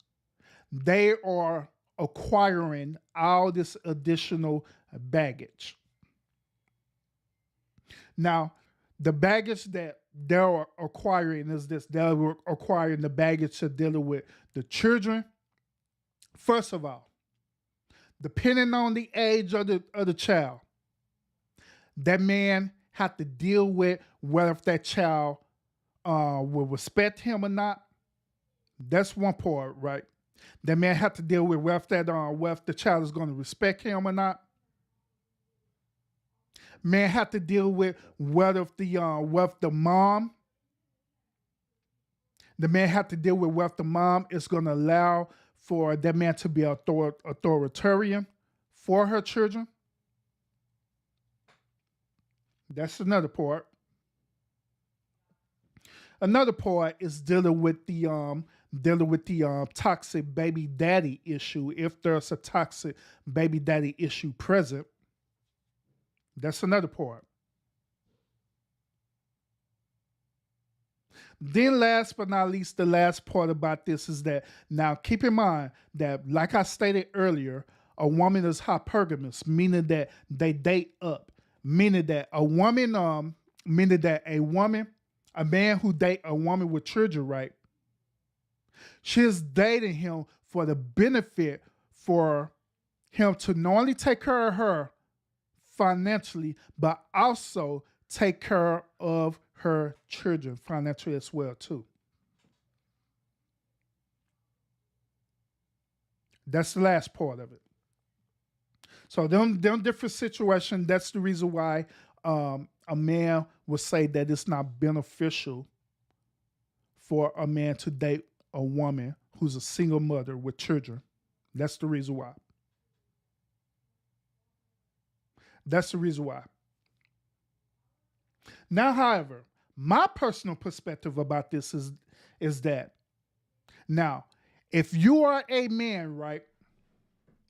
they are acquiring all this additional baggage. Now, the baggage that they're acquiring is this: they're acquiring the baggage of dealing with the children. First of all, depending on the age of the child, that man have to deal with whether if that child will respect him or not. That's one part, right? That man have to deal with whether the child is going to respect him or not. Man have to deal with whether the mom. The man have to deal with whether the mom is going to allow for that man to be authoritarian for her children. That's another part. Another part is dealing with the toxic baby daddy issue. If there's a toxic baby daddy issue present, that's another part. Then last but not least, the last part about this is that now keep in mind that, like I stated earlier, a woman is hypergamous, meaning that they date up, meaning that a man who date a woman with children, right? She's dating him for the benefit for him to not only take care of her financially, but also take care of her children financially as well too. That's the last part of it. So them different situations, that's the reason why a man would say that it's not beneficial for a man to date a woman who's a single mother with children. That's the reason why. That's the reason why. Now, however, my personal perspective about this is that now, if you are a man, right?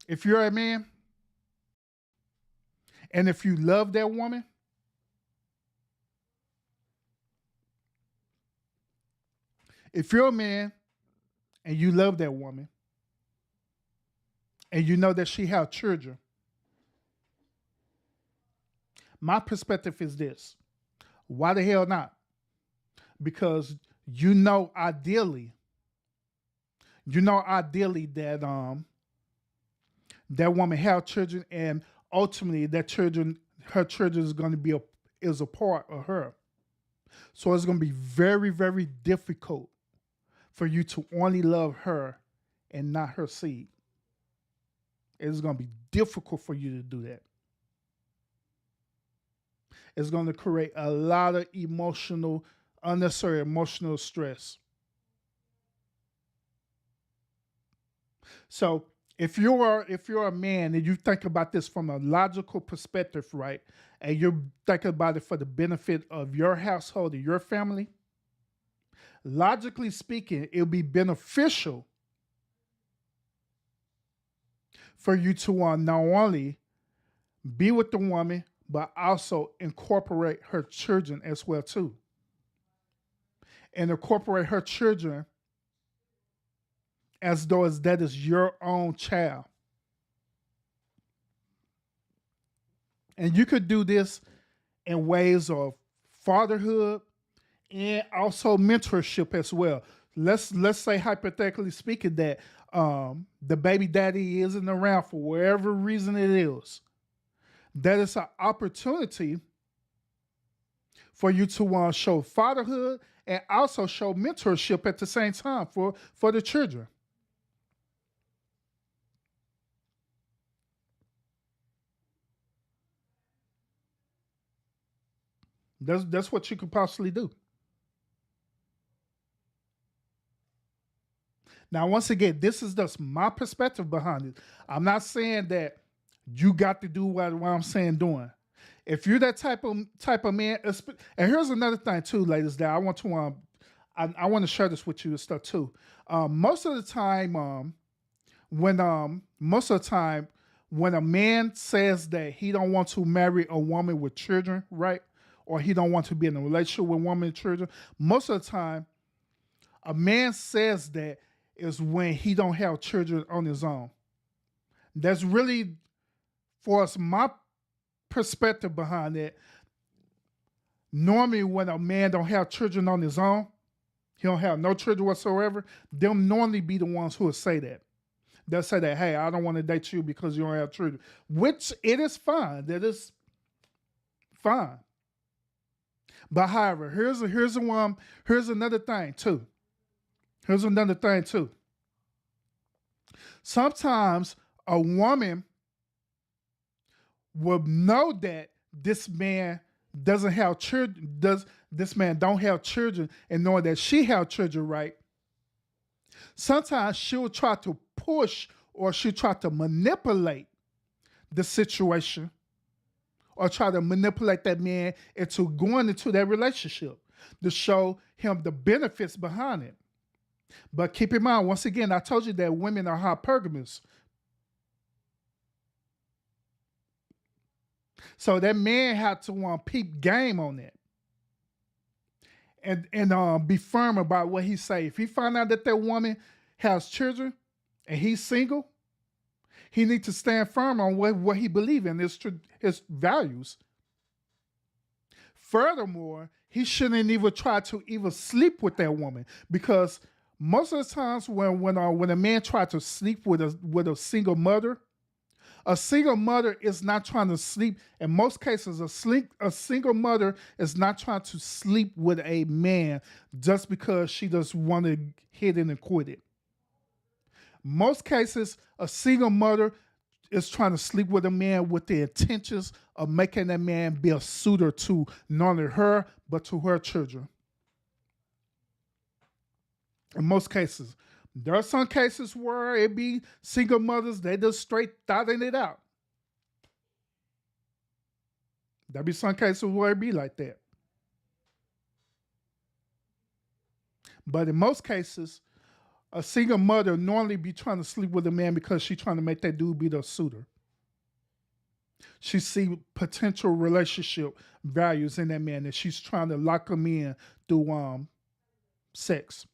If you're a man, and if you love that woman, if you're a man and you love that woman, and you know that she has children, my perspective is this: why the hell not? Because you know ideally that that woman have children, and ultimately her children is going to be a part of her. So it's going to be very, very difficult for you to only love her and not her seed. It's going to be difficult for you to do that. It's going to create a lot of unnecessary emotional stress. So if you're a man and you think about this from a logical perspective, right, and you're thinking about it for the benefit of your household and your family, logically speaking, it'll be beneficial for you to not only be with the woman, but also incorporate her children as well too. And incorporate her children as though that is your own child. And you could do this in ways of fatherhood and also mentorship as well. Let's say, hypothetically speaking, that the baby daddy isn't around for whatever reason it is. That is an opportunity for you to show fatherhood and also show mentorship at the same time for the children. That's what you could possibly do. Now, once again, this is just my perspective behind it. I'm not saying that you got to do what I'm saying doing. If you're that type of man, and here's another thing too, ladies, that I want to share this with you and stuff too. Most of the time, when a man says that he don't want to marry a woman with children, right, or he don't want to be in a relationship with a woman with children, most of the time, a man says that is when he don't have children on his own. That's really, for us, my perspective behind it. Normally, when a man don't have children on his own, he don't have no children whatsoever, them normally be the ones who will say that. They'll say that, hey, I don't want to date you because you don't have children, which it is fine. That is fine. But however, here's another thing too. Here's another thing too. Sometimes a woman will know that this man doesn't have children, this man don't have children, and knowing that she have children, right? Sometimes she'll try to push or she'll try to manipulate the situation or try to manipulate that man into going into that relationship to show him the benefits behind it. But keep in mind, once again, I told you that women are hypergamous. So that man had to peep game on that. And be firm about what he say. If he find out that woman has children and he's single, he needs to stand firm on what he believes in, his values. Furthermore, he shouldn't even try to even sleep with that woman, because most of the times when a man tries to sleep with a single mother is not trying to sleep. In most cases, a single mother is not trying to sleep with a man just because she just want to hit it and quit it. Most cases, a single mother is trying to sleep with a man with the intentions of making that man be a suitor to not only her, but to her children. In most cases. There are some cases where it be single mothers, they just straight thotting it out. There be some cases where it be like that. But in most cases, a single mother normally be trying to sleep with a man because she's trying to make that dude be the suitor. She see potential relationship values in that man, and she's trying to lock him in through sex.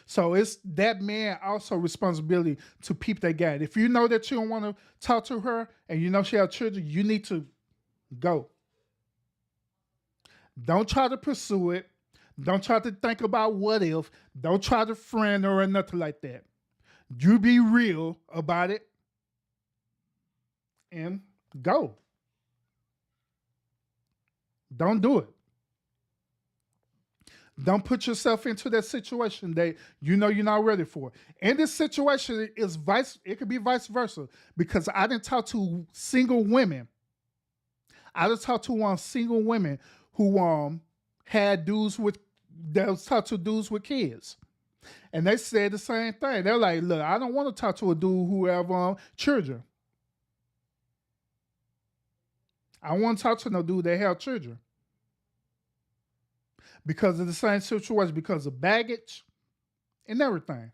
So it's that man also responsibility to peep that guy. If you know that you don't want to talk to her and you know she has children, you need to go. Don't try to pursue it. Don't try to think about what if. Don't try to friend her or nothing like that. You be real about it and go. Don't do it. Don't put yourself into that situation that you know you're not ready for. And this situation it could be vice versa, because I didn't talk to single women. I just talked to single women who had dudes that was talked to dudes with kids. And they said the same thing. They're like, look, I don't want to talk to a dude who have children. I want to talk to no dude that have children. Because of the same situation, because of baggage and everything.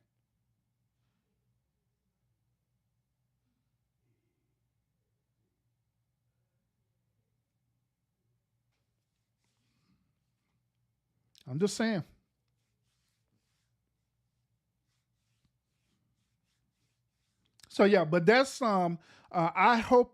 I'm just saying. So yeah, but that's I hope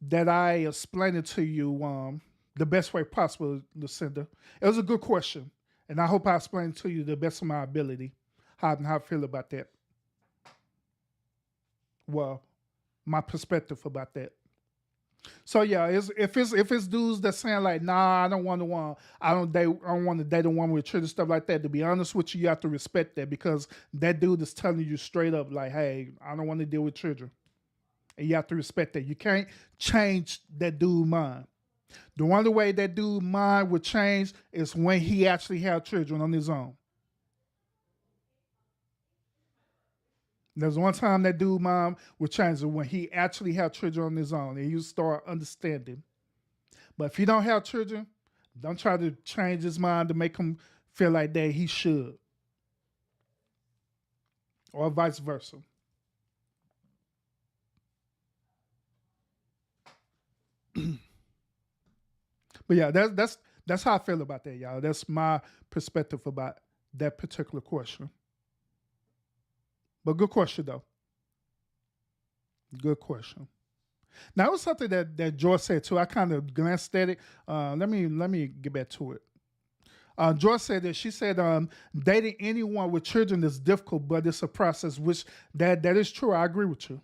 that I explained it to you the best way possible, Lucinda. It was a good question, and I hope I explained it to you the best of my ability how I feel about that. Well, my perspective about that. So yeah, if it's dudes that saying like, nah, I don't want to I don't want to date a woman with children, stuff like that. To be honest with you, you have to respect that, because that dude is telling you straight up like, hey, I don't want to deal with children, and you have to respect that. You can't change that dude's mind. The only way that dude's mind would change is when he actually had children on his own. There's one time that dude's mind would change when he actually had children on his own, and you start understanding. But if he don't have children, don't try to change his mind to make him feel like that he should. Or vice versa. But yeah, that's how I feel about that, y'all. That's my perspective about that particular question. But good question though. Good question. Now it was something that George said too. I kind of glanced at it. Let me get back to it. George said that she said dating anyone with children is difficult, but it's a process. Which that is true. I agree with you.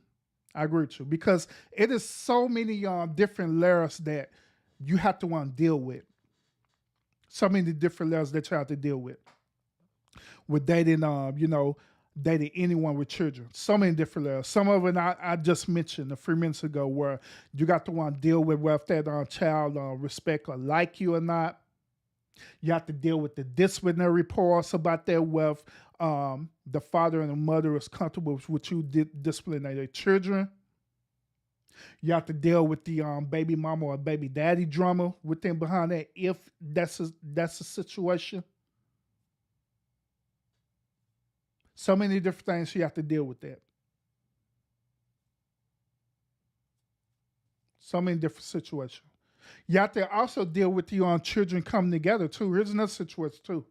I agree with you because it is so many different layers that you have to deal with. So many different layers that you have to deal with dating. Dating anyone with children. So many different layers. Some of it I just mentioned a few minutes ago, where you got to deal with whether that child respect or like you or not. You have to deal with the disciplinary reports about that, whether the father and the mother is comfortable with you disciplining their children. You have to deal with the baby mama or baby daddy drama within behind that, if that's a situation. So many different things you have to deal with that. So many different situations. You have to also deal with the children coming together too. Here's another situation too.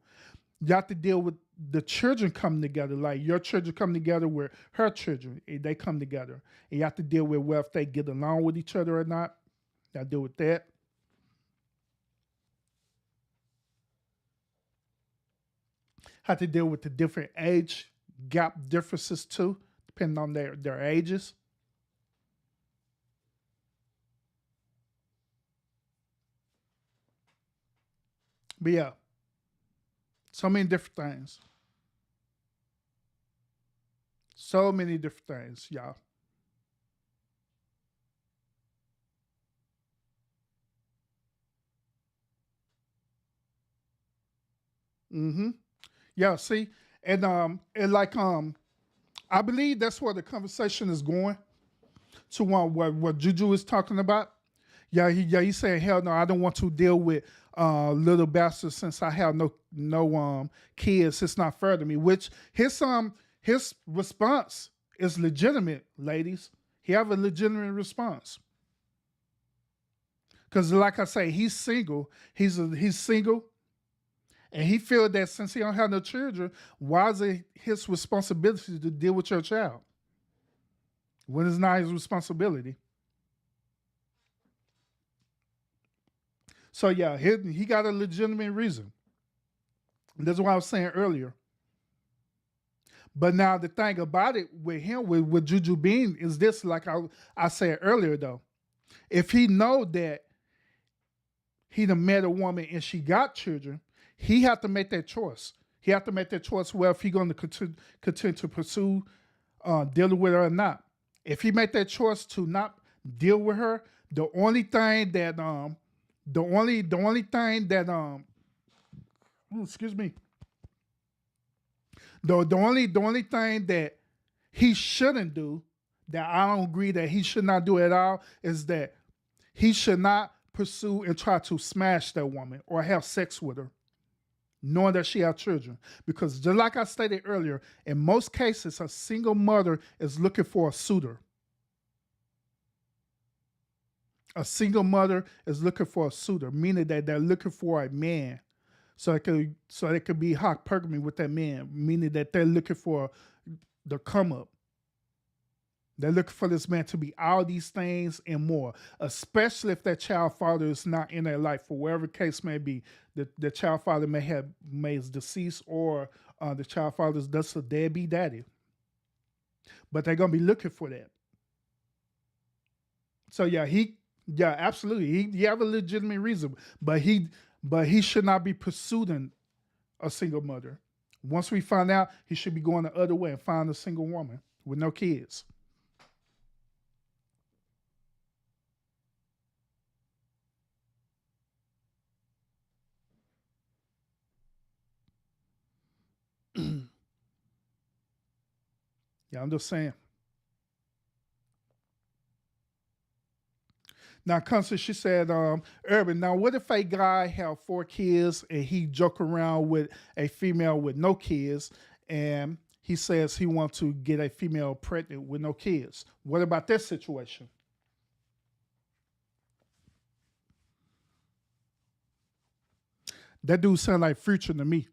You have to deal with the children coming together, like your children come together with her children. They come together. And you have to deal with whether if they get along with each other or not. You have to deal with that. Have to deal with the different age gap differences too, depending on their ages. But yeah, so many different things. So many different things, y'all. Mm-hmm. Yeah, see, and like I believe that's where the conversation is going to what Juju is talking about. He's saying, hell no, I don't want to deal with little bastards since I have no kids. It's not fair to me. Which his response is legitimate, ladies. He have a legitimate response. Because like I say, he's single. He's single. And he feel that since he don't have no children, why is it his responsibility to deal with your child when it's not his responsibility? So yeah, he got a legitimate reason. That's what I was saying earlier. But now the thing about it with him, with Juju Bean, is this, like I said earlier though. If he know that he done met a woman and she got children, he have to make that choice. He have to make that choice whether if he's going to continue to pursue dealing with her or not. If he make that choice to not deal with her, the only thing that excuse me. The only thing that he shouldn't do, that I don't agree that he should not do at all, is that he should not pursue and try to smash that woman or have sex with her, knowing that she has children. Because just like I stated earlier, in most cases, a single mother is looking for a suitor. A single mother is looking for a suitor, meaning that they're looking for a man. So it could be hypergamy with that man, meaning that they're looking for the come up. They're looking for this man to be all these things and more, especially if that child father is not in their life, for whatever case may be. The child father may is deceased, or the child father is just a deadbeat daddy. But they're gonna be looking for that. So yeah, absolutely, he have a legitimate reason, but he should not be pursuing a single mother. Once we find out, he should be going the other way and find a single woman with no kids. Yeah, I'm just saying. Now, Constance, she said, Urban, now what if a guy have 4 kids and he joke around with a female with no kids, and he says he wants to get a female pregnant with no kids? What about that situation? That dude sound like Future to me.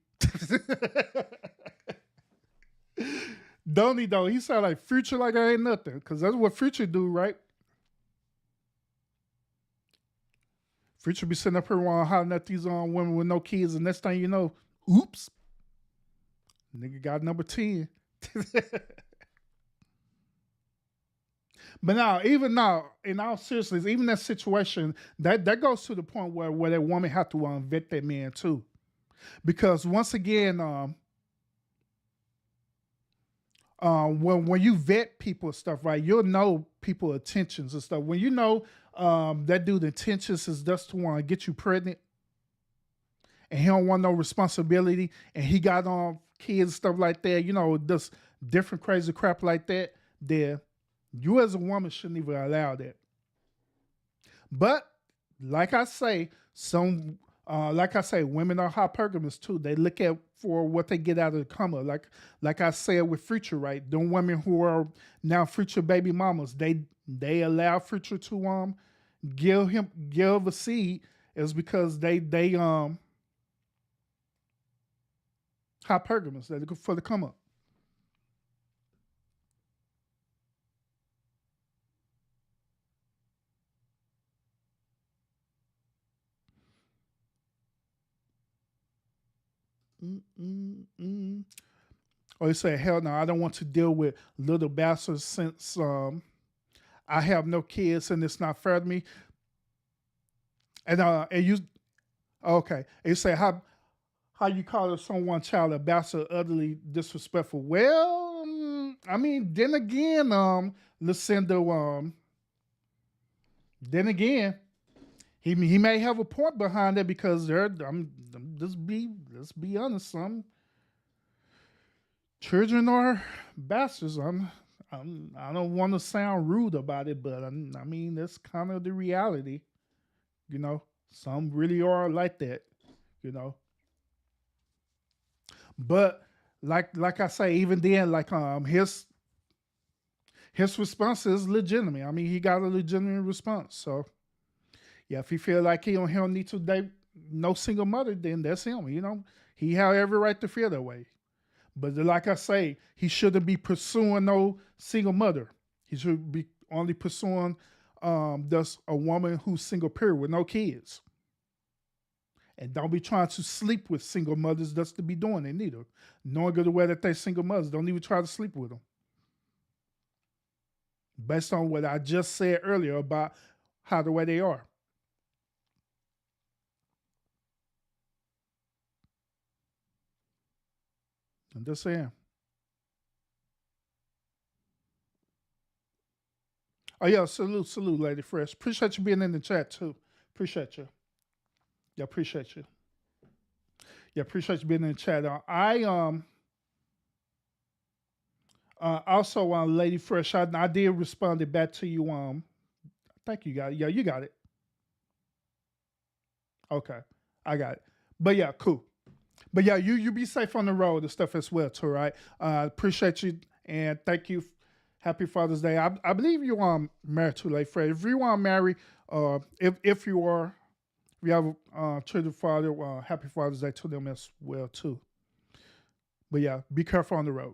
Don't he though? He sound like Future like I ain't nothing. Cause that's what Future do, right? Future be sitting up here while hollering at these women with no kids, and next thing you know, oops, nigga got number 10. But now, even now, in all seriousness, even that situation, that goes to the point where that woman have to vet that man too. Because once again, when you vet people and stuff, right, you'll know people intentions and stuff. When you know that dude intentions is just to want to get you pregnant, and he don't want no responsibility, and he got kids and stuff like that, you know, just different crazy crap like that, then you as a woman shouldn't even allow that. But like I say, women are hypergamous too. They look at for what they get out of the come up. Like I said with Future, right? The women who are now Future baby mamas, they allow Future to give a seed is because they hypergamous. They look for the come up. Or you say, hell no, I don't want to deal with little bastards since I have no kids and it's not fair to me. And you okay. And you say how you call someone child a bastard, utterly disrespectful. Well, I mean, then again, Lucinda, then again, he may have a point behind it because let's be honest, some children are bastards. I don't want to sound rude about it, but I mean that's kind of the reality. You know, some really are like that. You know, but like I say, even then, like his response is legitimate. I mean, he got a legitimate response. So yeah, if he feel like he don't need to date no single mother, then that's him. You know, he have every right to feel that way. But like I say, he shouldn't be pursuing no single mother. He should be only pursuing just a woman who's single period with no kids. And don't be trying to sleep with single mothers just to be doing it neither. Knowing good well that they're single mothers, don't even try to sleep with them. Based on what I just said earlier about how the way they are. I'm just saying. Oh yeah, salute, Lady Fresh. Appreciate you being in the chat too. Appreciate you. Yeah, appreciate you. Yeah, appreciate you being in the chat. I also Lady Fresh, I did respond back to you. I think you got it. Yeah, you got it. Okay, I got it. But yeah, cool. But yeah, you be safe on the road and stuff as well too, right? Appreciate you and thank you. Happy Father's Day. I believe you are married to Lady Fresh. If you want to marry, if you are, if you have children, father, happy Father's Day to them as well too. But yeah, be careful on the road.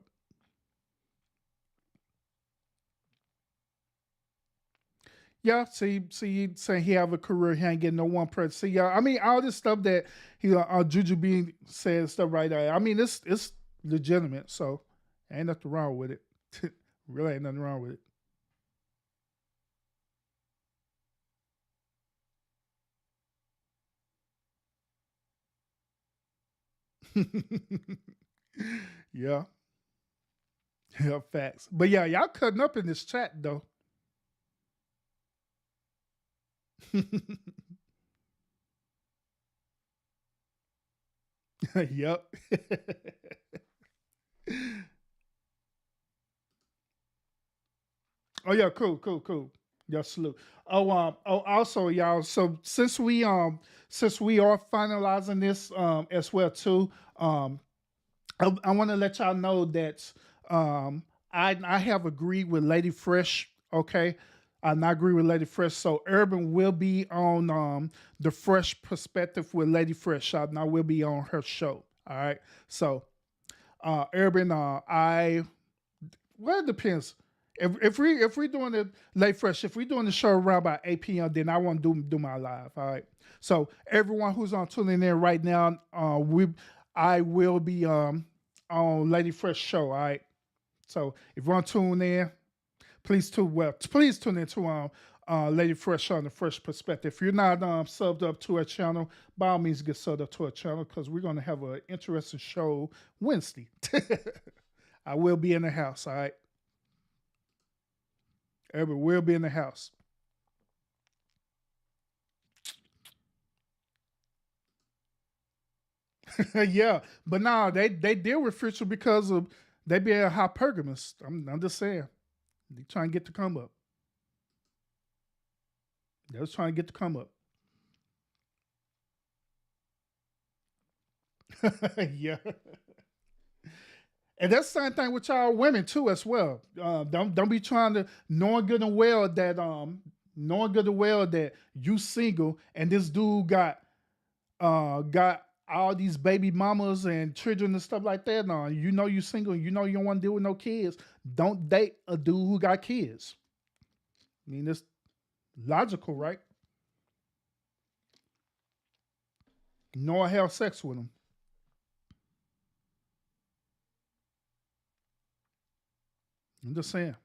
Yeah, see, saying he have a career, he ain't getting no one press. See, yeah, I mean, all this stuff that he Juju being said stuff right there. I mean, it's legitimate, so ain't nothing wrong with it. Really ain't nothing wrong with it. Yeah, yeah, facts. But yeah, y'all cutting up in this chat though. Yep. Oh yeah, cool. Yeah, salute. Also, y'all. So since we are finalizing this as well too, I want to let y'all know that I have agreed with Lady Fresh. Okay, I agree with Lady Fresh. So Urban will be on the Fresh Perspective with Lady Fresh. I will be on her show. All right. So Urban, I Well, it depends. If we doing it late fresh, if we doing the show around about 8 p.m., then I want to do my live. All right. So everyone who's on tuning in right now, I will be on Lady Fresh show. All right. So if you want to tune in, please tune into Lady Fresh on the Fresh Perspective. If you're not subbed up to our channel, by all means get subbed up to our channel because we're gonna have an interesting show Wednesday. I will be in the house. All right. Everybody will be in the house. Yeah, but nah, they deal with Future because of they be a hypergamous. I'm just saying, they trying to get to come up. They was trying to get to come up. Yeah, and that's the same thing with y'all women too as well. Don't be trying to knowing good and well that you single and this dude got all these baby mamas and children and stuff like that. No, you know you single. You know you don't want to deal with no kids. Don't date a dude who got kids. I mean, it's logical, right? Nor have sex with them. I'm just saying.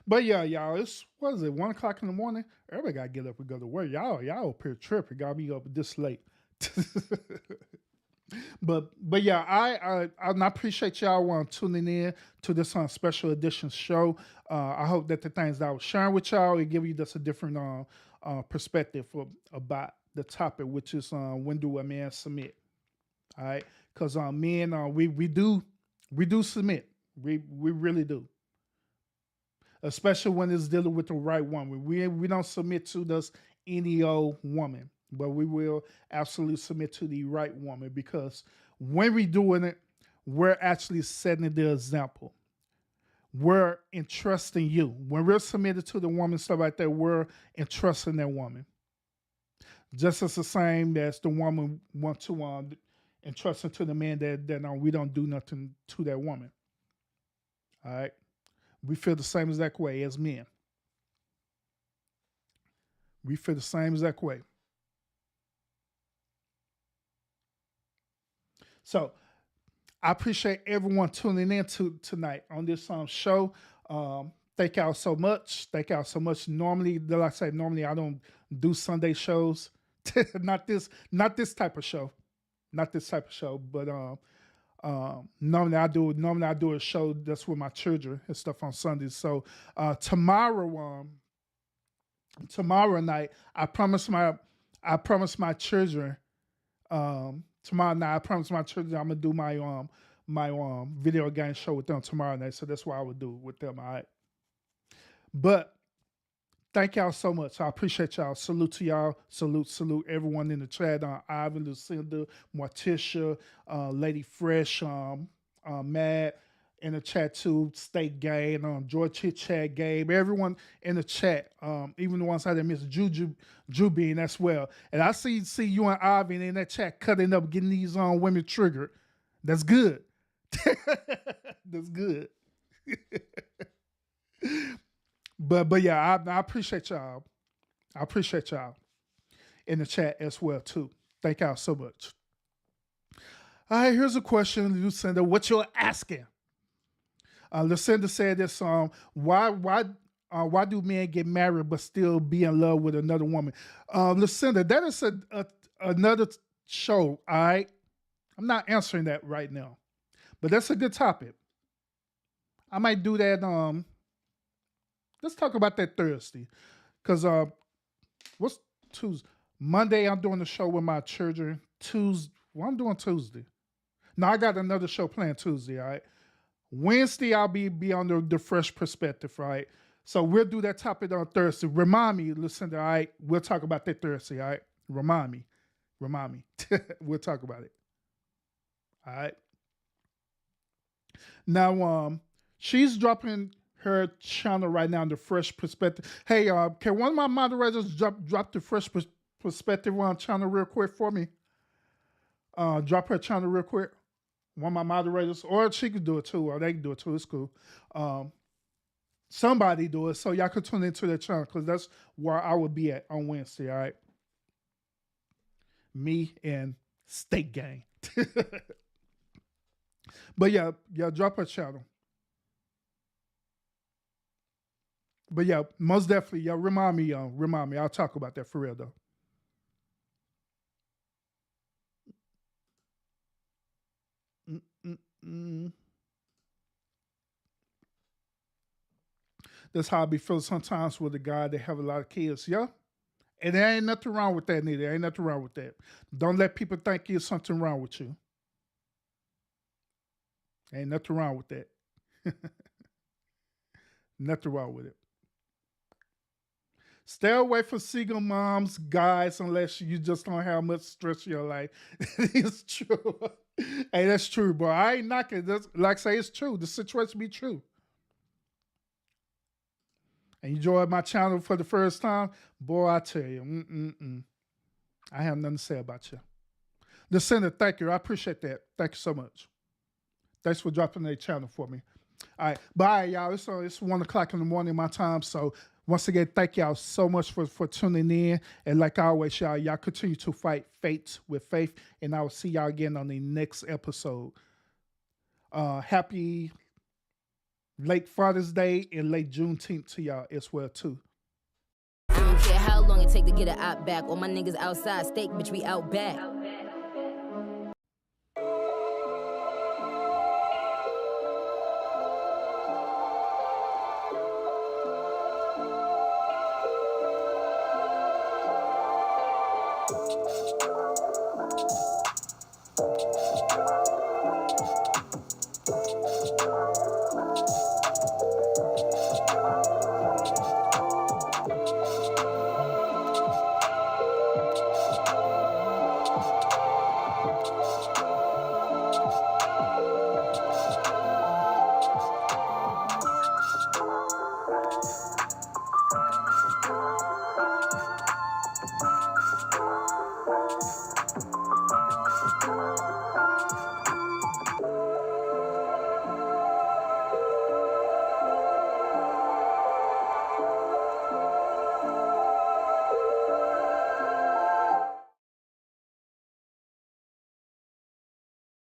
But yeah, y'all, it's what is it, 1 o'clock in the morning? Everybody gotta get up and go to work. Y'all up here tripping, got me up this late. but yeah, I appreciate y'all tuning in to this special edition show. I hope that the things that I was sharing with y'all it give you just a different perspective about the topic, which is when do a man submit? All right, because men we do submit, we really do, especially when it's dealing with the right woman. We don't submit to just any old woman, but we will absolutely submit to the right woman because when we're doing it, we're actually setting the example. We're entrusting you. When we're submitted to the woman, stuff like that, we're entrusting that woman. Just as the same as the woman want to entrust to the man that we don't do nothing to that woman. All right. We feel the same exact way as men. We feel the same exact way. So I appreciate everyone tuning in tonight on this show. Thank y'all so much. Thank y'all so much. Normally, like I say, normally I don't do Sunday shows. not this type of show. Not this type of show. But normally I do a show that's with my children and stuff on Sundays. So tomorrow night, I promise my children tomorrow night. I promise my children I'm gonna do my video game show with them tomorrow night. So that's what I would do with them. All right. But thank y'all so much. I appreciate y'all. Salute to y'all. Salute everyone in the chat. Ivan, Lucinda, Morticia, Lady Fresh, Matt in the chat too. State Game, George Chit Chat Gabe, everyone in the chat, even the ones I didn't miss, Jubin as well. And I see you and Ivan in that chat cutting up, getting these women triggered. That's good. That's good. But yeah, I appreciate y'all. I appreciate y'all in the chat as well too. Thank y'all so much. All right, here's a question, Lucinda. What you're asking? Lucinda said this: why do men get married but still be in love with another woman? Lucinda, that is another show. All right, I'm not answering that right now, but that's a good topic. I might do that. Let's talk about that Thursday, because what's Tuesday? Monday I'm doing the show with my children. Tuesday, well, I'm doing Tuesday. No, I got another show planned Tuesday. All right. Wednesday I'll be on the Fresh Perspective. Right. So we'll do that topic on Thursday. Remind me, Lucinda. All right. We'll talk about that Thursday. All right. Remind me. We'll talk about it. All right. Now she's dropping her channel right now, the Fresh Perspective. Hey, can one of my moderators drop the Fresh Perspective on channel real quick for me? Drop her channel real quick. One of my moderators, or she could do it too, or they can do it too. It's cool. Somebody do it so y'all can tune into their channel because that's where I will be at on Wednesday. All right, me and Steak Gang. But yeah, drop her channel. But yeah, most definitely, yeah, remind me. I'll talk about that for real though. That's how I be feeling sometimes with a guy that have a lot of kids. Yeah. And there ain't nothing wrong with that neither. There ain't nothing wrong with that. Don't let people think there's something wrong with you. Ain't nothing wrong with that. Nothing wrong with it. Stay away from single moms, guys, unless you just don't have much stress in your life. It's true. Hey, that's true, bro. I ain't knocking. That's, like I say, it's true. The situation be true. And you joined my channel for the first time, boy, I tell you, I have nothing to say about you. The Senator, thank you. I appreciate that. Thank you so much. Thanks for dropping that channel for me. All right, bye, y'all. It's 1 o'clock in the morning my time. So once again, thank y'all so much for tuning in. And like always, y'all continue to fight fate with faith. And I will see y'all again on the next episode. Happy late Father's Day and late Juneteenth to y'all as well too. I don't care how long it take to get an op back. All my niggas outside, steak, bitch, we out back.